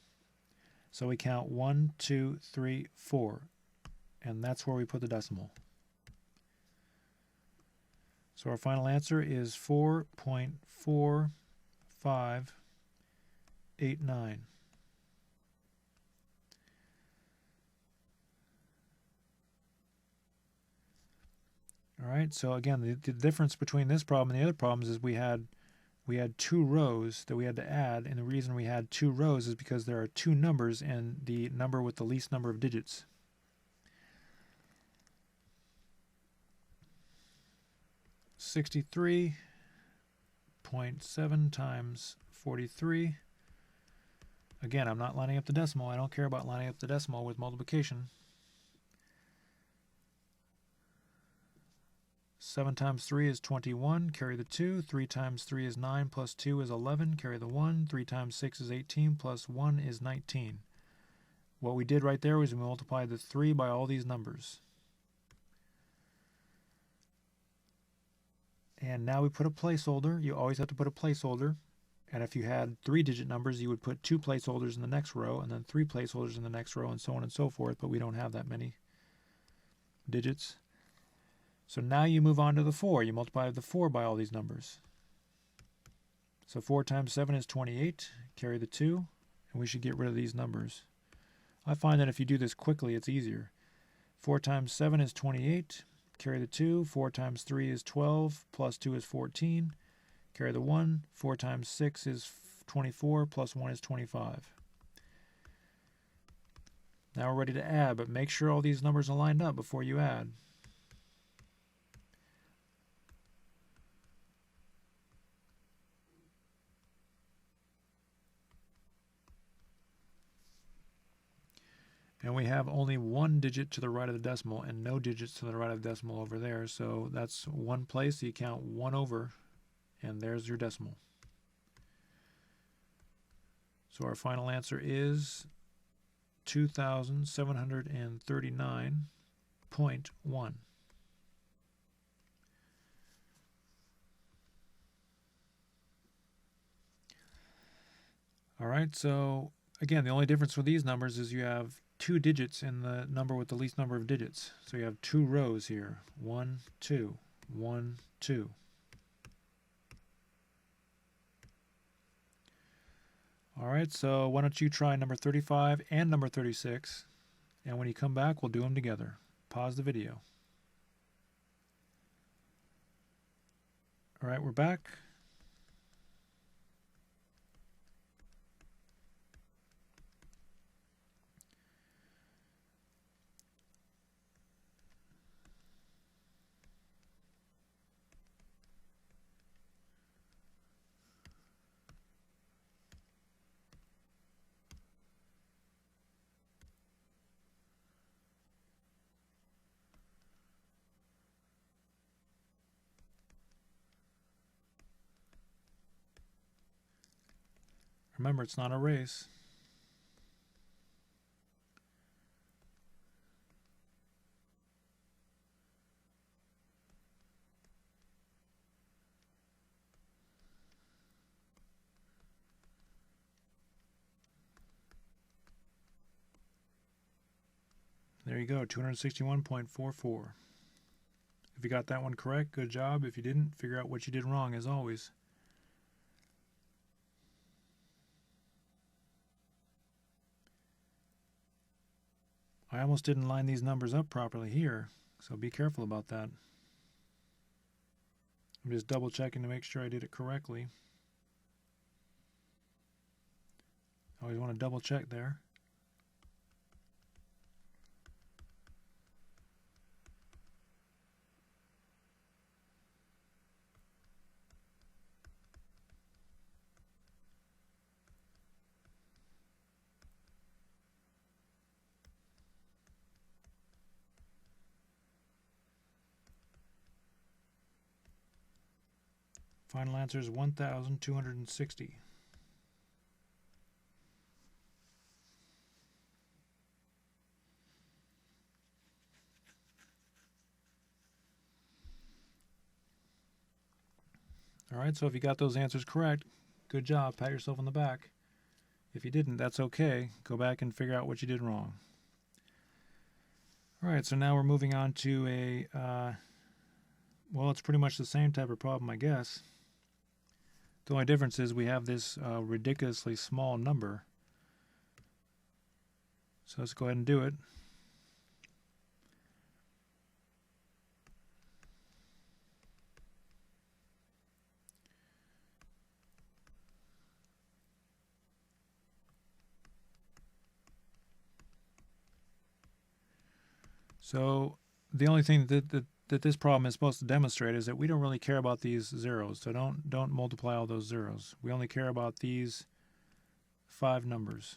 So we count 1, 2, 3, 4. And that's where we put the decimal. So our final answer is 4.4589. All right, so again, the difference between this problem and the other problems is we had 2 rows that we had to add, and the reason we had 2 rows is because there are 2 numbers and the number with the least number of digits. .7 times 43. Again, I'm not lining up the decimal. I don't care about lining up the decimal with multiplication. 7 times 3 is 21, carry the 2. 3 times 3 is 9, plus 2 is 11, carry the 1. 3 times 6 is 18, plus 1 is 19. What we did right there was we multiplied the 3 by all these numbers. And now we put a placeholder. You always have to put a placeholder. And if you had 3-digit numbers, you would put 2 placeholders in the next row, and then 3 placeholders in the next row, and so on and so forth, but we don't have that many digits. So now you move on to the 4. You multiply the 4 by all these numbers. So 4 times 7 is 28. Carry the 2, and we should get rid of these numbers. I find that if you do this quickly, it's easier. 4 times 7 is 28. carry the 2, 4 times 3 is 12, plus 2 is 14. Carry the 1, 4 times 6 is 24, plus 1 is 25. Now we're ready to add, but make sure all these numbers are lined up before you add. And we have only one digit to the right of the decimal and no digits to the right of the decimal over there. So that's one place, so you count 1 over, and there's your decimal. So our final answer is 2,739.1. All right, so again, the only difference with these numbers is you have 2 digits in the number with the least number of digits. So you have 2 rows here. 1, 2, 1, 2. All right, so why don't you try number 35 and number 36, and when you come back, we'll do them together. Pause the video. All right, we're back. Remember, it's not a race. There you go, 261.44. If you got that one correct, good job. If you didn't, figure out what you did wrong, as always. I almost didn't line these numbers up properly here, so be careful about that. I'm just double checking to make sure I did it correctly. Always want to double check there. Final answer is 1,260. All right, so if you got those answers correct, good job. Pat yourself on the back. If you didn't, that's okay. Go back and figure out what you did wrong. All right, so now we're moving on to a, well, it's pretty much the same type of problem, I guess. The only difference is we have this ridiculously small number. So let's go ahead and do it. So the only thing that this problem is supposed to demonstrate is that we don't really care about these zeros. So don't multiply all those zeros. We only care about these 5 numbers.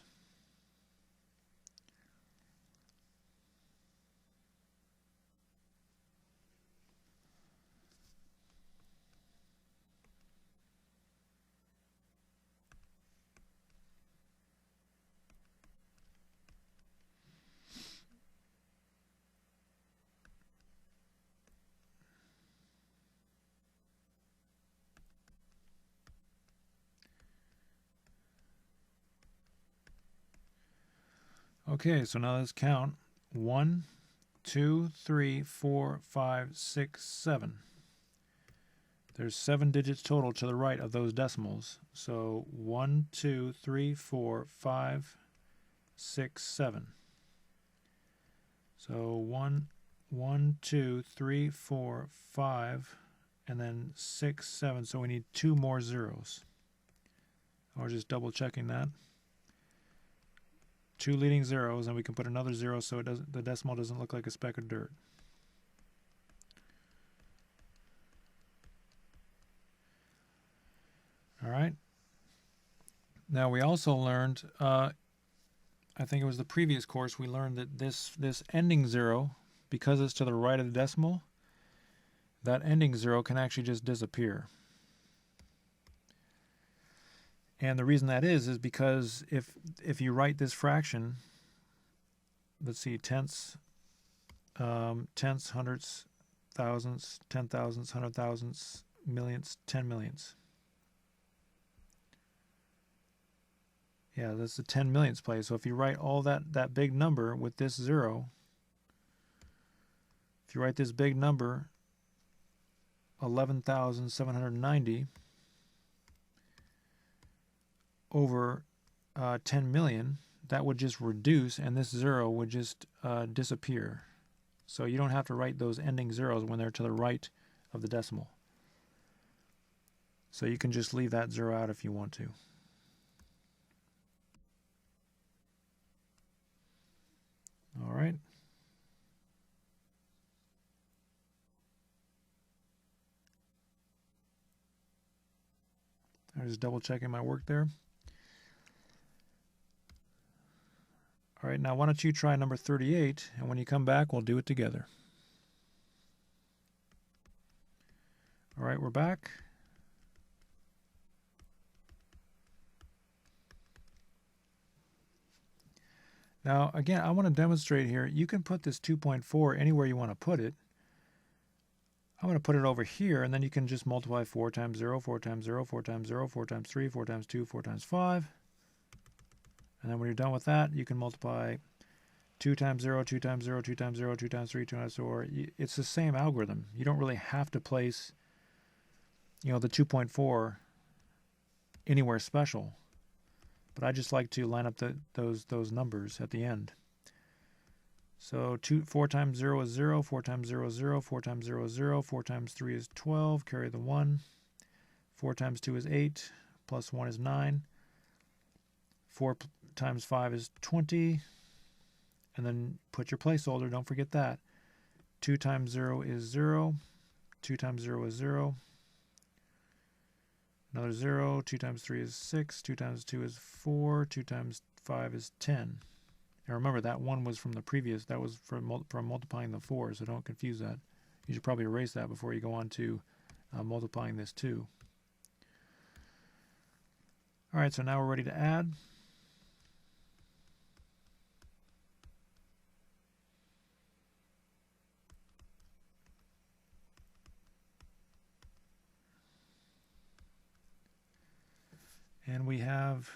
Okay, so now let's count. 1, 2, 3, 4, 5, 6, 7. There's 7 digits total to the right of those decimals. So 1, 2, 3, 4, 5, 6, 7. So 1, 1, 2, 3, 4, 5, and then 6, 7. So we need 2 more zeros. Or just double checking that. 2 leading zeros, and we can put another 0 so it doesn't, the decimal doesn't look like a speck of dirt. All right. Now we also learned, I think it was the previous course, we learned that this ending 0, because it's to the right of the decimal, that ending 0 can actually just disappear. And the reason that is because if you write this fraction, let's see, tenths, hundredths, thousandths, 10 thousandths, 100 thousandths, millionths, 10 millionths. Yeah, that's the 10 millionths place. So if you write all that big number with this 0, if you write this big number, 11,790 over 10 million, that would just reduce, and this 0 would just disappear. So you don't have to write those ending zeros when they're to the right of the decimal. So you can just leave that 0 out if you want to. All right. I'm just double checking my work there. All right, now why don't you try number 38, and when you come back, we'll do it together. All right, we're back. Now, again, I want to demonstrate here, you can put this 2.4 anywhere you want to put it. I'm going to put it over here, and then you can just multiply 4 times 0, 4 times 0, 4 times 0, 4 times 3, 4 times 2, 4 times 5. And then when you're done with that, you can multiply 2 times 0, 2 times 0, 2 times 0, 2 times 3, 2 times 4. It's the same algorithm. You don't really have to place, the 2.4 anywhere special. But I just like to line up those numbers at the end. So 4 times 0 is 0, 4 times 0 is 0, 4 times 0 is 0, 4 times 3 is 12, carry the 1. 4 times 2 is 8, plus 1 is 9. 4 times 5 is 20. And then put your placeholder, don't forget that. 2 times 0 is 0. 2 times 0 is 0. Another 0. 2 times 3 is 6. 2 times 2 is 4. 2 times 5 is 10. And remember, that 1 was from the previous. That was from multiplying the 4, so don't confuse that. You should probably erase that before you go on to multiplying this 2. All right, so now we're ready to add. And we have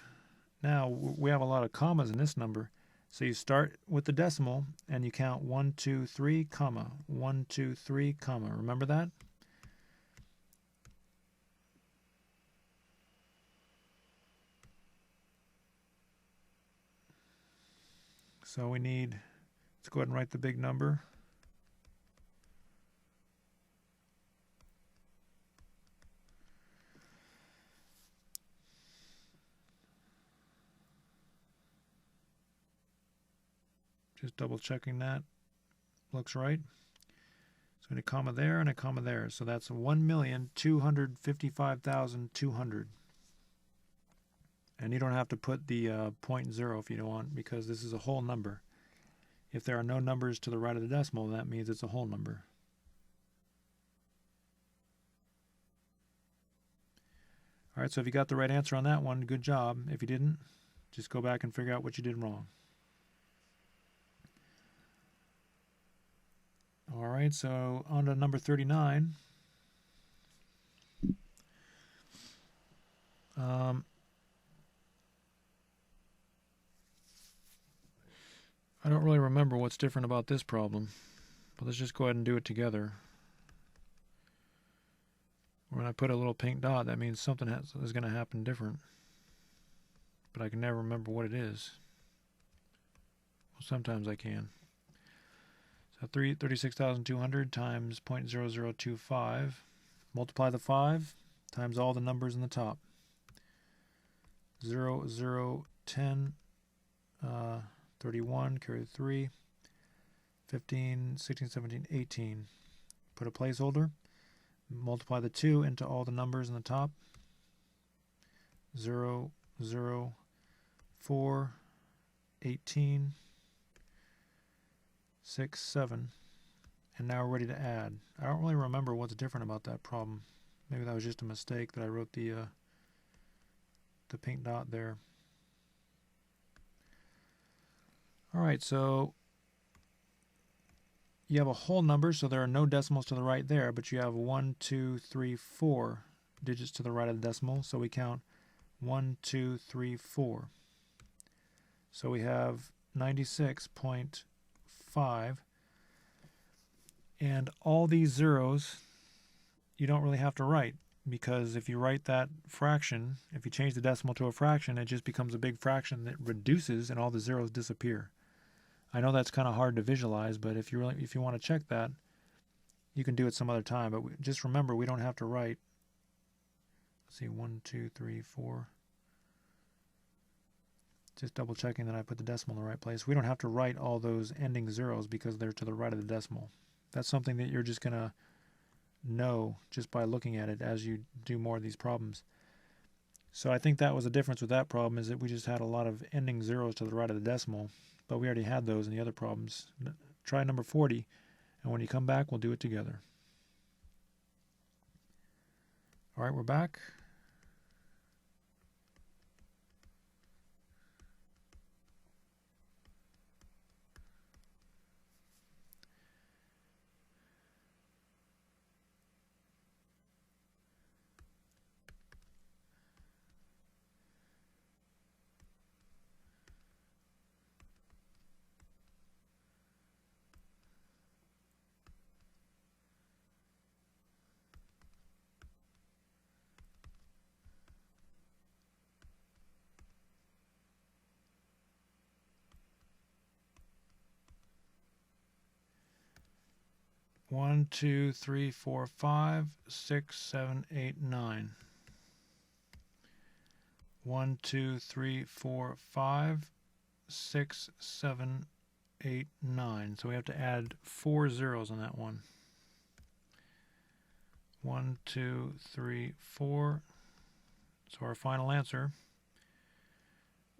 a lot of commas in this number. So you start with the decimal and you count 1, 2, 3, comma, 1, 2, 3, comma. Remember that? So we need, let's go ahead and write the big number. Just double checking that looks right. So a comma there and a comma there. So that's 1,255,200. And you don't have to put the 0.0 if you don't want, because this is a whole number. If there are no numbers to the right of the decimal, that means it's a whole number. All right, so if you got the right answer on that one, good job. If you didn't, just go back and figure out what you did wrong. All right, so on to number 39. I don't really remember what's different about this problem, but let's just go ahead and do it together. When I put a little pink dot, that means something is going to happen different, but I can never remember what it is. Well, sometimes I can. So 36,200 times 0.0025. Multiply the 5 times all the numbers in the top. 0, 0, 10, 31, carry the 3, 15, 16, 17, 18. Put a placeholder. Multiply the 2 into all the numbers in the top. 0, 0, 4, 18, 6, 7. And now we're ready to add. I don't really remember what's different about that problem. Maybe that was just a mistake that I wrote the pink dot there. All right, so you have a whole number, so there are no decimals to the right there, but you have 1, 2, 3, 4 digits to the right of the decimal. So we count 1, 2, 3, 4. So we have 96.5. And all these zeros you don't really have to write, because if you write that fraction, if you change the decimal to a fraction, it just becomes a big fraction that reduces and all the zeros disappear. I know that's kind of hard to visualize, but if you want to check that, you can do it some other time. But just remember, we don't have to write. Let's see, 1, 2, 3, 4. Just double checking that I put the decimal in the right place. We don't have to write all those ending zeros because they're to the right of the decimal. That's something that you're just going to know just by looking at it as you do more of these problems. So I think that was the difference with that problem, is that we just had a lot of ending zeros to the right of the decimal, but we already had those in the other problems. Try number 40, and when you come back, we'll do it together. All right, we're back. One, 2, 3, 4, 5, 6, 7, 8, 9. 1, 2, 3, 4, 5, 6, 7, 8, 9. So we have to add 4 zeros on that one. 1, 2, 3, 4. So our final answer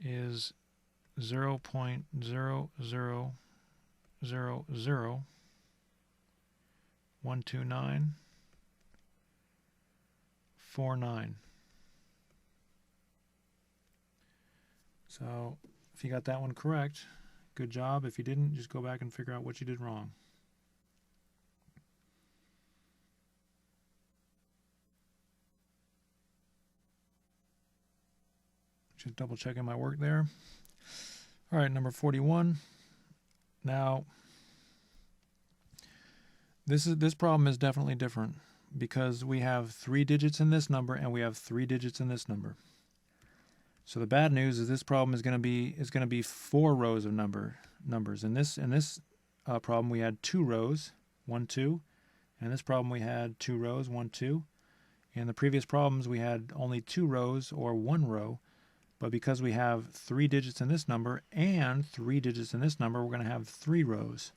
is 0.000012949. So if you got that one correct, good job. If you didn't, just go back and figure out what you did wrong. Just double checking my work there. All right, number 41. Now, this problem is definitely different because we have 3 digits in this number and we have 3 digits in this number. So the bad news is this problem is going to be 4 rows of numbers. In this problem we had 2 rows, 1, 2. In this problem we had 2 rows, 1, 2. In the previous problems we had only 2 rows or 1 row. But because we have 3 digits in this number and 3 digits in this number, we're going to have 3 rows.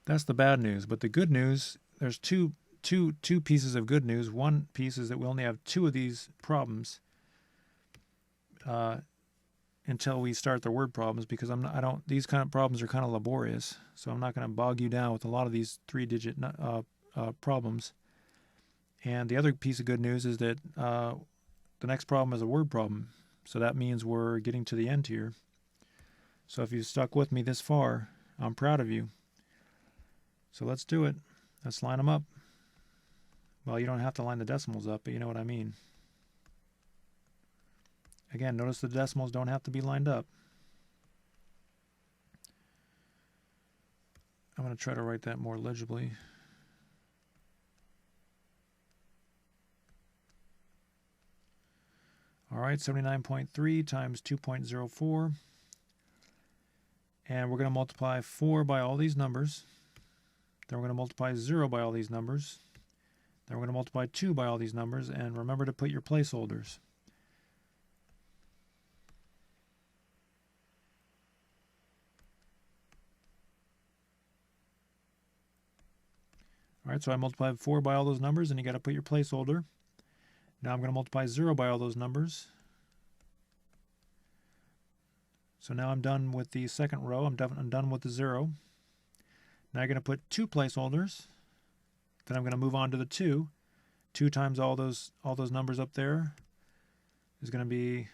That's the bad news. But the good news, there's two pieces of good news. One piece is that we only have 2 of these problems until we start the word problems, because these kind of problems are kind of laborious. So I'm not going to bog you down with a lot of these 3-digit problems. And the other piece of good news is that the next problem is a word problem. So that means we're getting to the end here. So if you've stuck with me this far, I'm proud of you. So let's do it. Let's line them up. Well, you don't have to line the decimals up, but you know what I mean. Again, notice the decimals don't have to be lined up. I'm going to try to write that more legibly. All right, 79.3 times 2.04. And we're going to multiply 4 by all these numbers. Then we're going to multiply 0 by all these numbers. Then we're going to multiply 2 by all these numbers, and remember to put your placeholders. All right, so I multiplied 4 by all those numbers, and you got to put your placeholder. Now I'm going to multiply 0 by all those numbers. So now I'm done with the second row. I'm done with the 0. Now I'm going to put 2 placeholders. Then I'm going to move on to the 2. 2 times all those numbers up there is going to be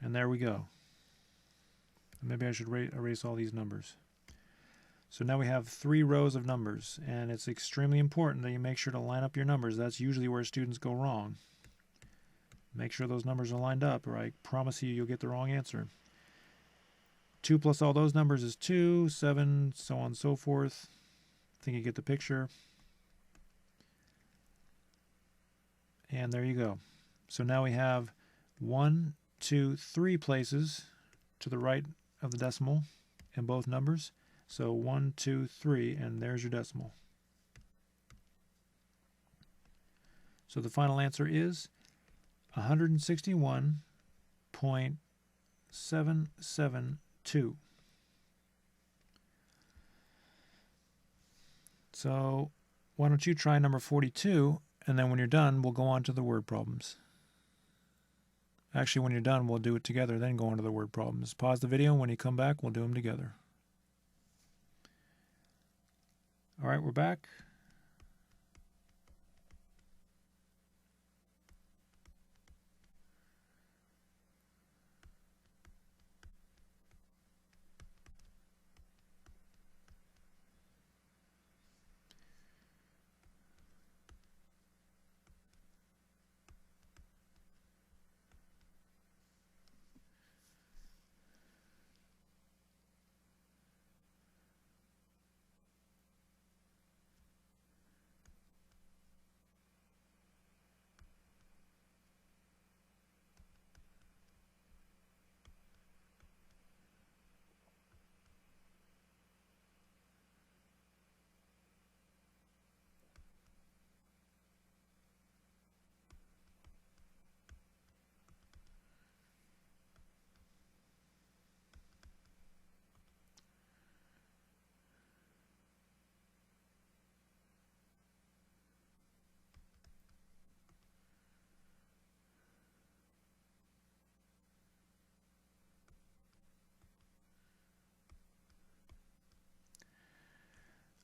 and there we go. Maybe I should erase all these numbers. So now we have 3 rows of numbers, and it's extremely important that you make sure to line up your numbers. That's usually where students go wrong. Make sure those numbers are lined up, or I promise you'll get the wrong answer. 2 plus all those numbers is 2, 7, so on and so forth. I think you get the picture. And there you go. So now we have 1, 2, 3 places to the right of the decimal in both numbers. So 1, 2, 3, and there's your decimal. So the final answer is 161.772. So why don't you try number 42, and then when you're done, we'll go on to the word problems. Actually, when you're done, we'll do it together, then go on to the word problems. Pause the video, and when you come back, we'll do them together. All right, we're back.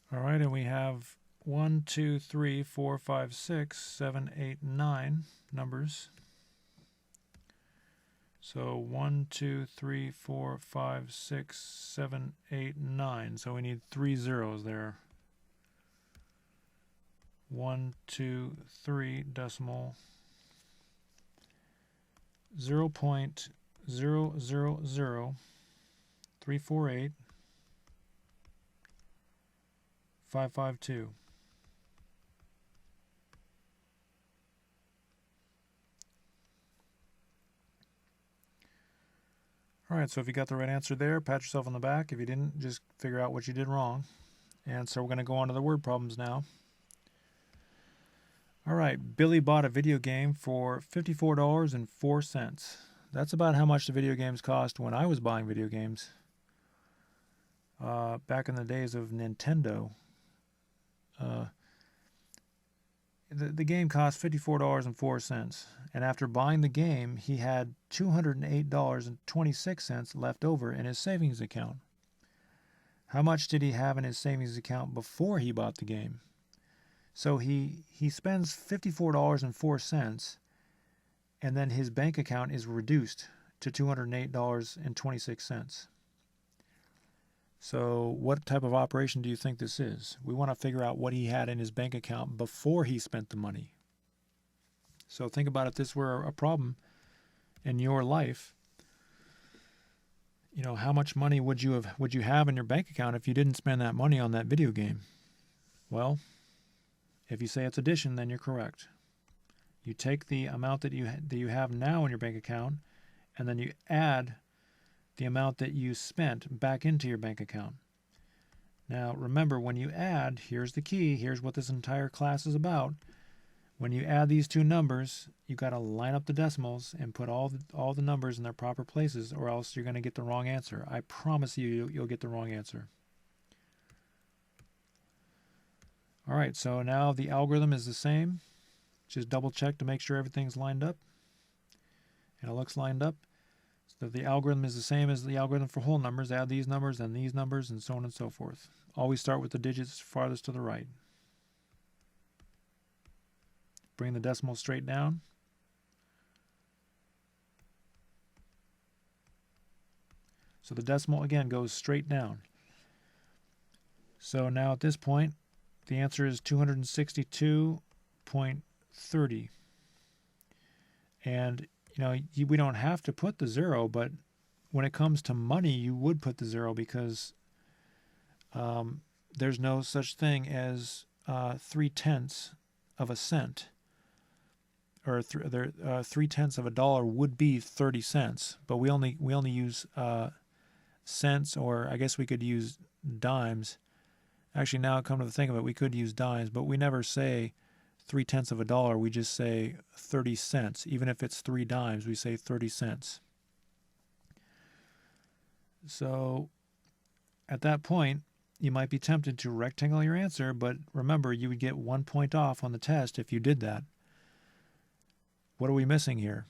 All right, and we have 1, 2, 3, 4, 5, 6, 7, 8, 9 numbers. So 1, 2, 3, 4, 5, 6, 7, 8, 9. So we need 3 zeros there. 1, 2, 3 decimal 0.000348 552. All right, so if you got the right answer there, pat yourself on the back. If you didn't, just figure out what you did wrong. And so we're going to go on to the word problems now. All right, Billy bought a video game for $54.04. That's about how much the video games cost when I was buying video games. Back in the days of Nintendo. The game cost $54.04, and after buying the game, he had $208.26 left over in his savings account. How much did he have in his savings account before he bought the game? So he spends $54.04, and then his bank account is reduced to $208.26. So what type of operation do you think this is? We want to figure out what he had in his bank account before he spent the money. So think about if this were a problem in your life. You know, how much money would you have in your bank account if you didn't spend that money on that video game? Well, if you say it's addition, then you're correct. You take the amount that you have now in your bank account, and then you add the amount that you spent back into your bank account. Now remember, when you add, here's the key, here's what this entire class is about. When you add these two numbers, you got to line up the decimals and put all the numbers in their proper places, or else you're going to get the wrong answer. I promise you, you'll get the wrong answer. All right, so now the algorithm is the same. Just double check to make sure everything's lined up. And it looks lined up. So the algorithm is the same as the algorithm for whole numbers. Add these numbers and these numbers and so on and so forth. Always start with the digits farthest to the right. Bring the decimal straight down. So the decimal again goes straight down. So now at this point, the answer is 262.30. And you know, we don't have to put the 0, but when it comes to money, you would put the 0 because there's no such thing as 3/10 of a cent, or 3/10 of a dollar would be 30 cents. But we only use cents, or I guess we could use dimes. Actually, now come to think of it, we could use dimes, but we never say 3/10 of a dollar. We just say 30 cents. Even if it's 3 dimes, we say 30 cents. So at that point, you might be tempted to rectangle your answer, but remember, you would get 1 point off on the test if you did that. What are we missing here?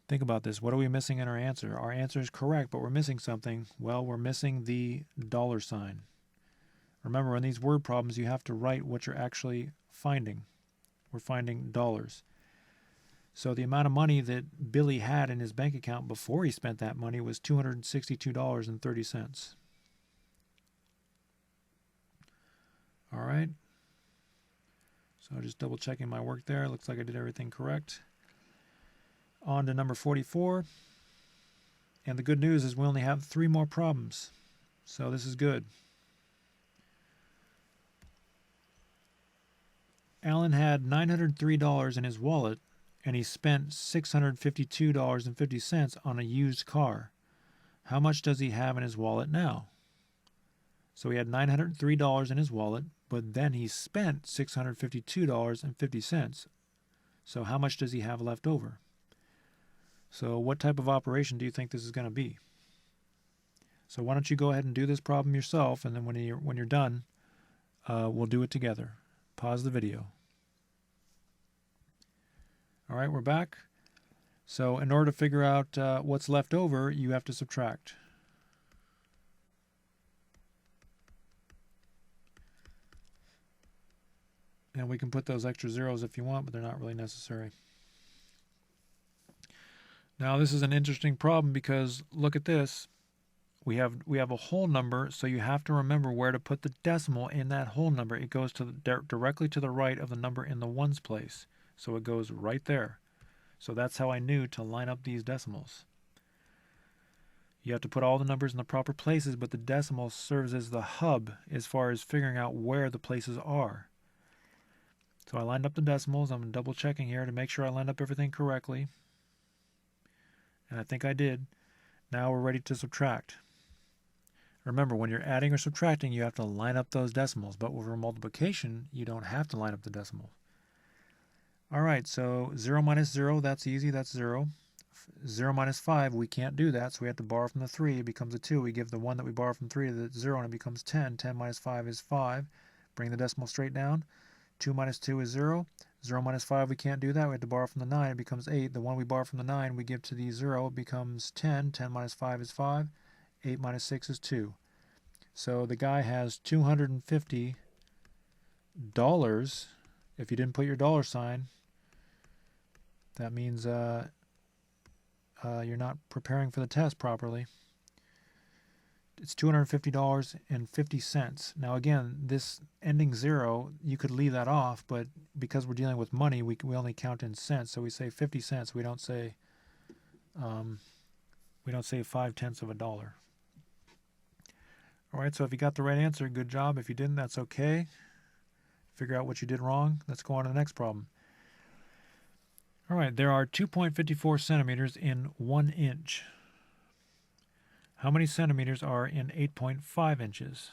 Think about this. What are we missing in our answer? Our answer is correct, but we're missing something. Well, we're missing the dollar sign. Remember, in these word problems, you have to write what you're actually finding. We're finding dollars. So the amount of money that Billy had in his bank account before he spent that money was $262.30. All right. So just double checking my work there. Looks like I did everything correct. On to number 44. And the good news is we only have 3 more problems. So this is good. Alan had $903 in his wallet, and he spent $652.50 on a used car. How much does he have in his wallet now? So he had $903 in his wallet, but then he spent $652.50. So how much does he have left over? So what type of operation do you think this is going to be? So why don't you go ahead and do this problem yourself, and then when you're done, we'll do it together. Pause the video. All right, we're back. So in order to figure out what's left over, you have to subtract. And we can put those extra zeros if you want, but they're not really necessary. Now this is an interesting problem because look at this. We have a whole number, so you have to remember where to put the decimal in that whole number. It goes to directly to the right of the number in the ones place. So it goes right there. So that's how I knew to line up these decimals. You have to put all the numbers in the proper places, but the decimal serves as the hub as far as figuring out where the places are. So I lined up the decimals. I'm double checking here to make sure I lined up everything correctly. And I think I did. Now we're ready to subtract. Remember, when you're adding or subtracting, you have to line up those decimals. But with multiplication, you don't have to line up the decimals. All right, so 0 minus 0, that's easy, that's 0. 0 minus 5, we can't do that, so we have to borrow from the 3. It becomes a 2. We give the 1 that we borrow from 3 to the 0, and it becomes 10. 10 minus 5 is 5. Bring the decimal straight down. 2 minus 2 is 0. 0 minus 5, we can't do that. We have to borrow from the 9. It becomes 8. The 1 we borrow from the 9, we give to the 0. It becomes 10. 10 minus 5 is 5. 8 minus 6 is 2. So the guy has $250. If you didn't put your dollar sign, that means you're not preparing for the test properly. It's $250.50. Now again, this ending 0, you could leave that off, but because we're dealing with money, we only count in cents. So we say 50 cents. We don't say 5/10 of a dollar. All right, so if you got the right answer, good job. If you didn't, that's okay. Figure out what you did wrong. Let's go on to the next problem. All right, there are 2.54 centimeters in 1 inch. How many centimeters are in 8.5 inches?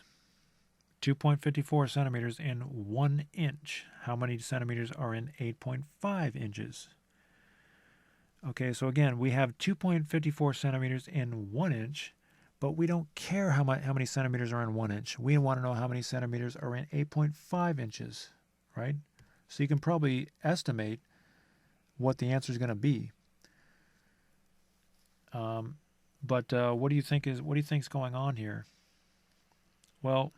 2.54 centimeters in 1 inch. How many centimeters are in 8.5 inches? Okay, so again, we have 2.54 centimeters in 1 inch, but we don't care how many centimeters are in 1 inch. We want to know how many centimeters are in 8.5 inches, right? So you can probably estimate what the answer is going to be. But what do you think is going on here? Well,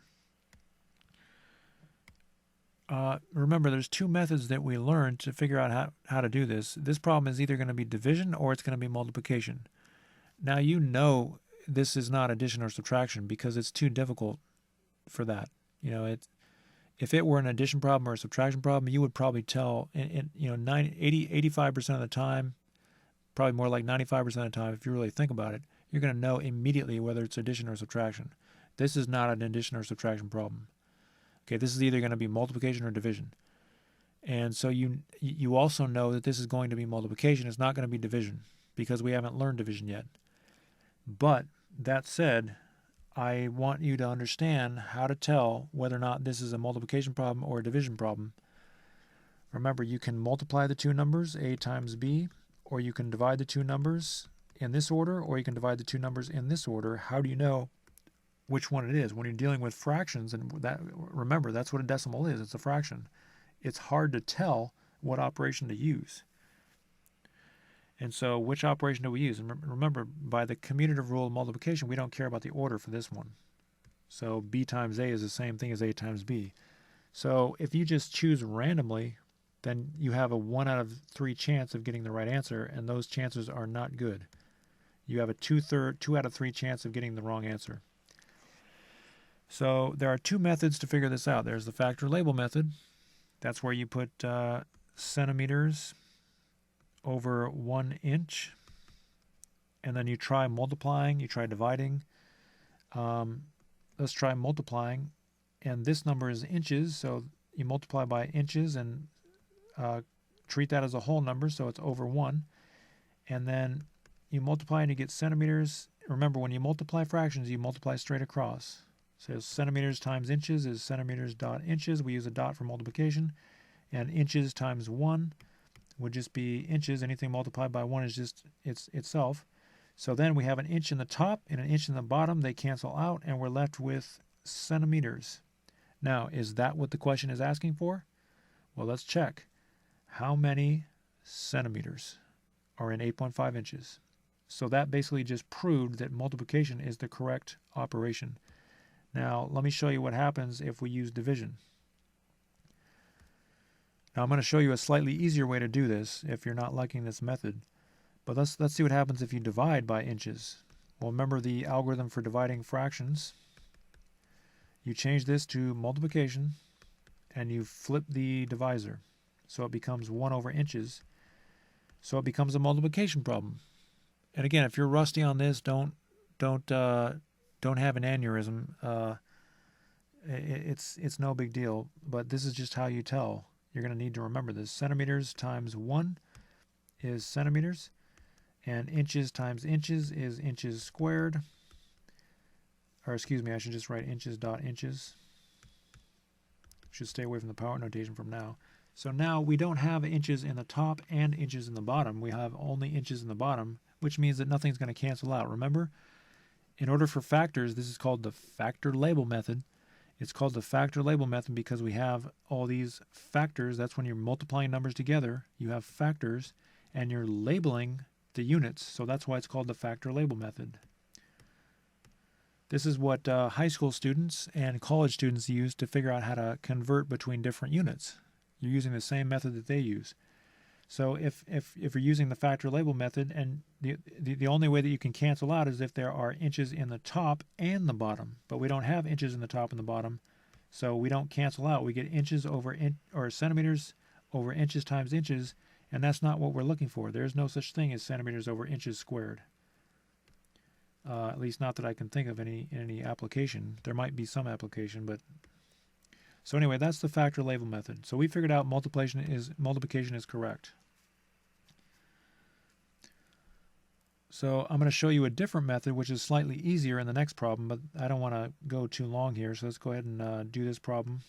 remember, there's two methods that we learned to figure out how to do this. This problem is either going to be division or it's going to be multiplication. Now you know this is not addition or subtraction because it's too difficult for that. You know, if it were an addition problem or a subtraction problem, you would probably tell, 85% of the time, probably more like 95% of the time, if you really think about it, you're going to know immediately whether it's addition or subtraction. This is not an addition or subtraction problem. Okay, this is either going to be multiplication or division. And so you also know that this is going to be multiplication. It's not going to be division because we haven't learned division yet. But that said, I want you to understand how to tell whether or not this is a multiplication problem or a division problem. Remember, you can multiply the two numbers, a times b, or you can divide the two numbers in this order, or you can divide the two numbers in this order. How do you know which one it is? When you're dealing with fractions, and that, remember, that's what a decimal is. It's a fraction. It's hard to tell what operation to use. And so which operation do we use? And remember, by the commutative rule of multiplication, we don't care about the order for this one. So b times a is the same thing as a times b. So if you just choose randomly, then you have a 1 out of 3 chance of getting the right answer, and those chances are not good. You have a 2 out of 3 chance of getting the wrong answer. So there are two methods to figure this out. There's the factor label method. That's where you put centimeters over 1 inch, and then you try multiplying, you try dividing. Let's try multiplying, and this number is inches, so you multiply by inches and treat that as a whole number, so it's over 1. And then you multiply and you get centimeters. Remember, when you multiply fractions, you multiply straight across. So centimeters times inches is centimeters dot inches. We use a dot for multiplication. And inches times 1 would just be inches. Anything multiplied by 1 is just itself. So then we have an inch in the top and an inch in the bottom. They cancel out, and we're left with centimeters. Now, is that what the question is asking for? Well, let's check. How many centimeters are in 8.5 inches? So that basically just proved that multiplication is the correct operation. Now, let me show you what happens if we use division. Now, I'm going to show you a slightly easier way to do this if you're not liking this method. But let's see what happens if you divide by inches. Well, remember the algorithm for dividing fractions. You change this to multiplication, and you flip the divisor. So it becomes 1 over inches. So it becomes a multiplication problem. And again, if you're rusty on this, don't have an aneurysm. It's no big deal, but this is just how you tell. You're going to need to remember this. Centimeters times 1 is centimeters, and inches times inches is inches squared. Or excuse me, I should just write inches dot inches. Should stay away from the power notation from now. So now we don't have inches in the top and inches in the bottom. We have only inches in the bottom, which means that nothing's going to cancel out. Remember, in order for factors, this is called the factor label method. It's called the factor label method because we have all these factors. That's when you're multiplying numbers together. You have factors, and you're labeling the units. So that's why it's called the factor label method. This is what high school students and college students use to figure out how to convert between different units. You're using the same method that they use. So if you're using the factor label method, and the only way that you can cancel out is if there are inches in the top and the bottom, but we don't have inches in the top and the bottom, so we don't cancel out. We get inches over or centimeters over inches times inches, and that's not what we're looking for. There's no such thing as centimeters over inches squared. At least not that I can think of any application. There might be some application, but so anyway, that's the factor label method. So we figured out multiplication is correct. So I'm going to show you a different method, which is slightly easier in the next problem, but I don't want to go too long here, so let's go ahead and do this problem.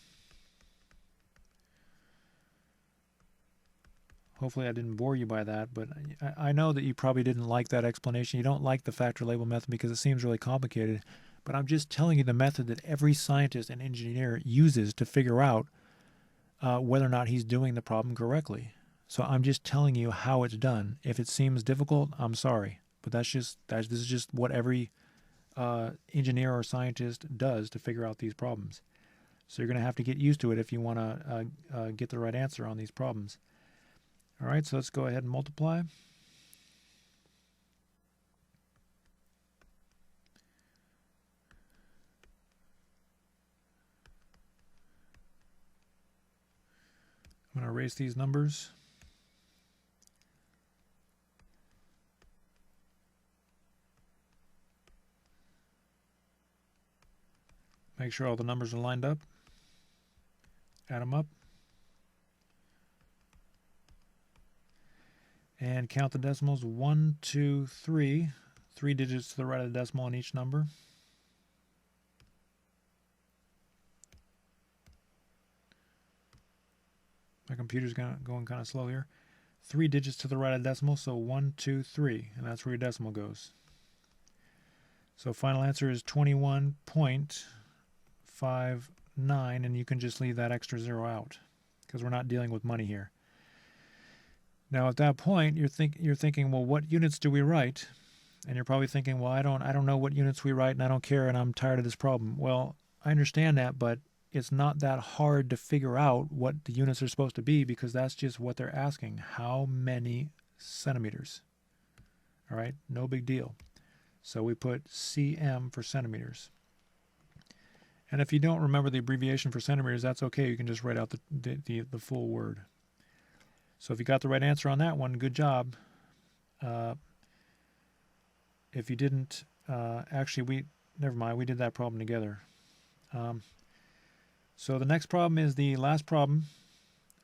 Hopefully I didn't bore you by that, but I know that you probably didn't like that explanation. You don't like the factor label method because it seems really complicated, but I'm just telling you the method that every scientist and engineer uses to figure out whether or not he's doing the problem correctly. So I'm just telling you how it's done. If it seems difficult, I'm sorry, but this is just what every engineer or scientist does to figure out these problems. So you're going to have to get used to it if you want to get the right answer on these problems. All right, so let's go ahead and multiply. I'm going to erase these numbers. Make sure all the numbers are lined up. Add them up. And count the decimals. 1, 2, 3. 3 digits to the right of the decimal in each number. My computer's going kind of slow here. 3 digits to the right of the decimal, so 1, 2, 3, and that's where your decimal goes. So final answer is 21.59, and you can just leave that extra 0 out because we're not dealing with money here. Now at that point, you're thinking, well, what units do we write? And you're probably thinking, well, I don't know what units we write, and I don't care, and I'm tired of this problem. Well, I understand that, but it's not that hard to figure out what the units are supposed to be because that's just what they're asking. How many centimeters? All right, no big deal. So we put cm for centimeters. And if you don't remember the abbreviation for centimeters, that's okay. You can just write out the full word. So if you got the right answer on that one, good job. If you didn't, actually, never mind, we did that problem together. So the next problem is the last problem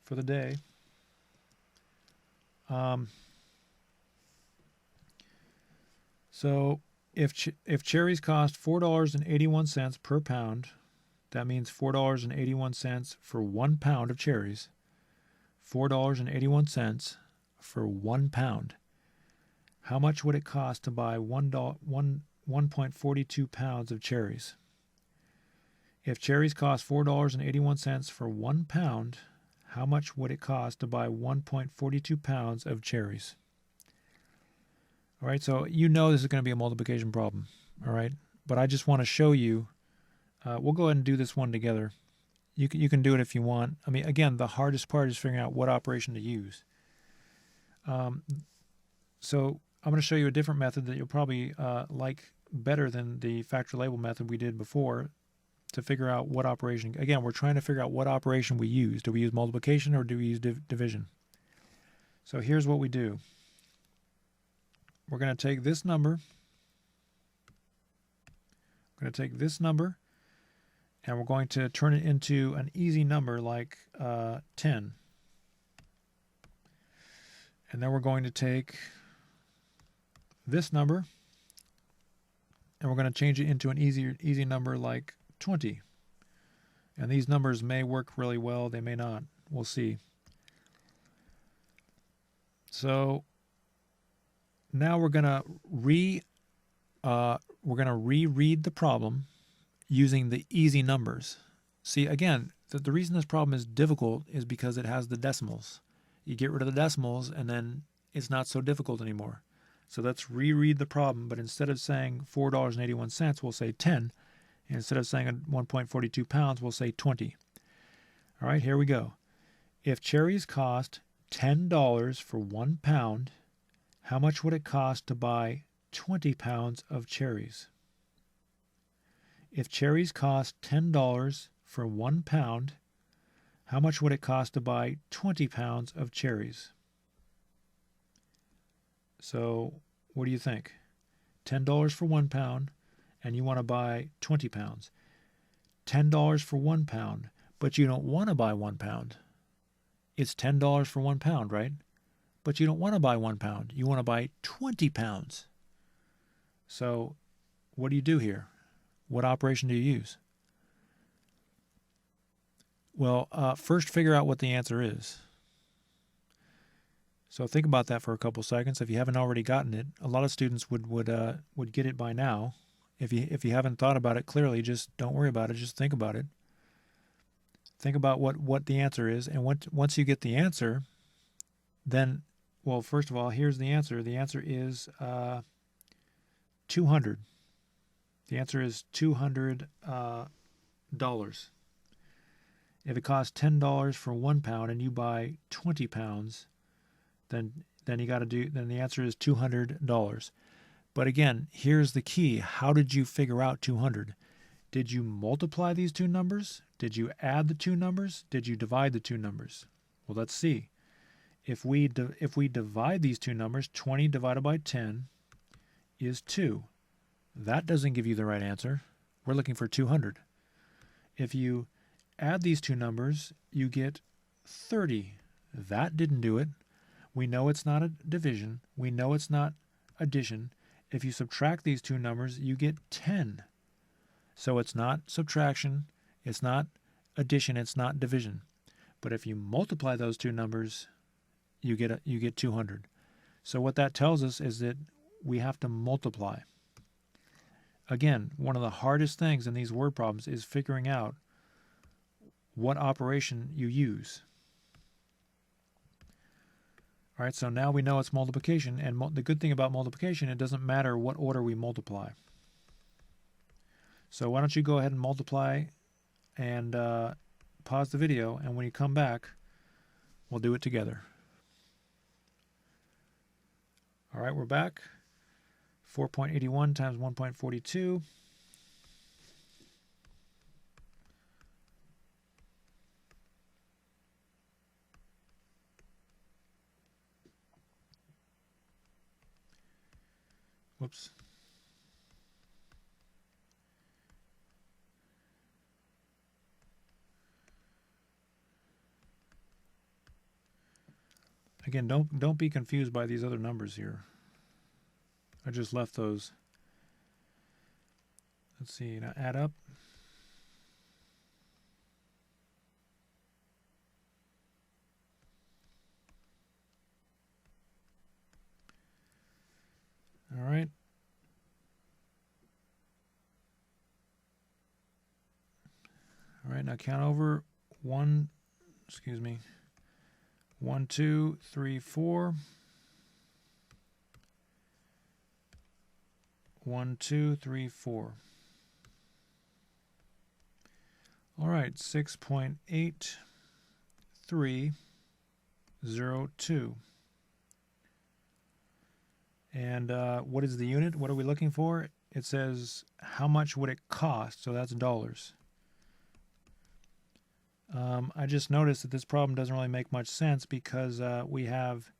for the day. So if cherries cost $4.81 per pound, that means $4.81 for 1 pound of cherries. $4.81 for 1 pound. How much would it cost to buy 1.42 pounds of cherries? If cherries cost $4.81 for 1 pound, how much would it cost to buy 1.42 pounds of cherries? All right, so you know this is going to be a multiplication problem, all right? But I just want to show you, we'll go ahead and do this one together. You can do it if you want. I mean, again, the hardest part is figuring out what operation to use. So I'm going to show you a different method that you'll probably like better than the factor label method we did before to figure out what operation. Again, we're trying to figure out what operation we use. Do we use multiplication or do we use division? So here's what we do. We're going to take this number. We're going to take this number and we're going to turn it into an easy number like 10. And then we're going to take this number and we're going to change it into an easy number like 20. And these numbers may work really well, they may not. We'll see. So now we're going to reread the problem using the easy numbers. See, again, the reason this problem is difficult is because it has the decimals. You get rid of the decimals and then it's not so difficult anymore. So let's reread the problem, but instead of saying $4.81, we'll say 10. And instead of saying 1.42 pounds, we'll say 20. All right, here we go. If cherries cost $10 for 1 pound, how much would it cost to buy 20 pounds of cherries? If cherries cost $10 for 1 pound, how much would it cost to buy 20 pounds of cherries? So what do you think? $10 for 1 pound, and you want to buy 20 pounds. $10 for 1 pound, but you don't want to buy 1 pound. It's $10 for 1 pound, right? But you don't want to buy 1 pound. You want to buy 20 pounds. So what do you do here? What operation do you use? Well, first figure out what the answer is. So think about that for a couple seconds. If you haven't already gotten it, a lot of students would get it by now. If you haven't thought about it clearly, just don't worry about it. Just think about it. Think about what the answer is, and once you get the answer, then, well, first of all, here's the answer. The answer is 200. The answer is $200. If it costs $10 for 1 pound and you buy 20 pounds, then the answer is $200. But again, here's the key. How did you figure out 200? Did you multiply these two numbers? Did you add the two numbers? Did you divide the two numbers? Well, let's see. If we divide these two numbers, 20 divided by 10 is 2. That doesn't give you the right answer. We're looking for 200. If you add these two numbers, you get 30. That didn't do it. We know it's not a division. We know it's not addition. If you subtract these two numbers, you get 10. So it's not subtraction, it's not addition, it's not division. But if you multiply those two numbers, you get 200. So what that tells us is that we have to multiply. Again, one of the hardest things in these word problems is figuring out what operation you use. All right, so now we know it's multiplication, and the good thing about multiplication, it doesn't matter what order we multiply. So why don't you go ahead and multiply and pause the video, and when you come back, we'll do it together. All right, we're back. 4.81 times 1.42. Whoops. Again, don't be confused by these other numbers here. I just left those. Let's see, now add up. All right. All right, now count over 1, 2, 3, 4. 1, 2, 3, 4. All right, 6.8302. And what is the unit? What are we looking for? It says how much would it cost? So that's dollars. I just noticed that this problem doesn't really make much sense because we have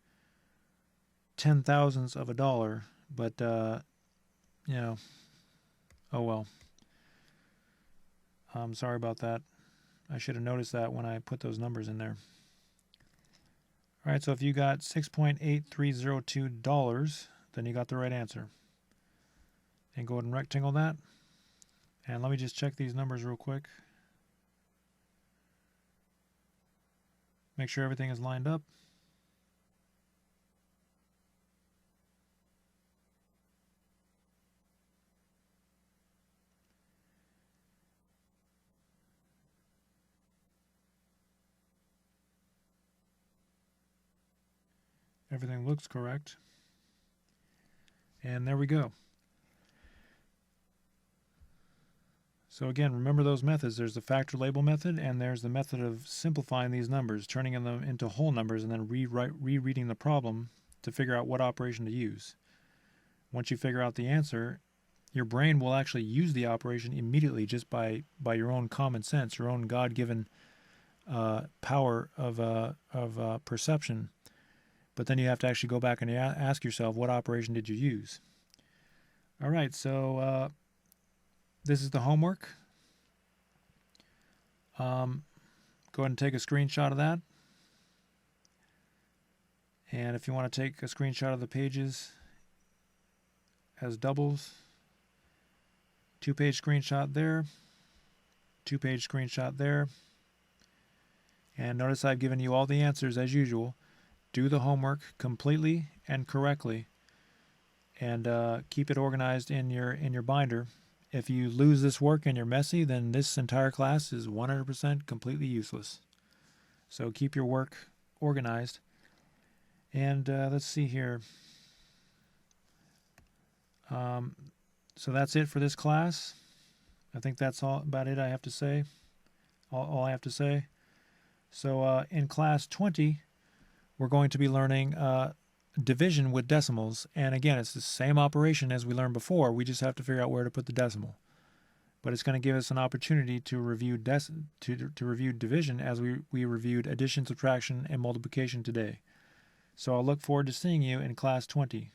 10 thousandths of a dollar, but you know, oh well. I'm sorry about that. I should have noticed that when I put those numbers in there. All right, so if you got $6.8302, then you got the right answer. And go ahead and rectangle that. And let me just check these numbers real quick. Make sure everything is lined up. Everything looks correct. And there we go. So again, remember those methods. There's the factor label method, and there's the method of simplifying these numbers, turning them into whole numbers, and then rereading the problem to figure out what operation to use. Once you figure out the answer, your brain will actually use the operation immediately just by your own common sense, your own God-given power of perception. But then you have to actually go back and ask yourself, what operation did you use? All right, so this is the homework. Go ahead and take a screenshot of that. And if you want to take a screenshot of the pages as doubles. 2-page screenshot there. 2-page screenshot there. And notice I've given you all the answers as usual. Do the homework completely and correctly, and keep it organized in your binder. If you lose this work and you're messy, then this entire class is 100% completely useless. So keep your work organized. And let's see here. So that's it for this class. I think that's all about it I have to say. All I have to say. So in class 20, we're going to be learning division with decimals. And again, it's the same operation as we learned before. We just have to figure out where to put the decimal. But it's going to give us an opportunity to review review division as we reviewed addition, subtraction, and multiplication today. So I'll look forward to seeing you in class 20.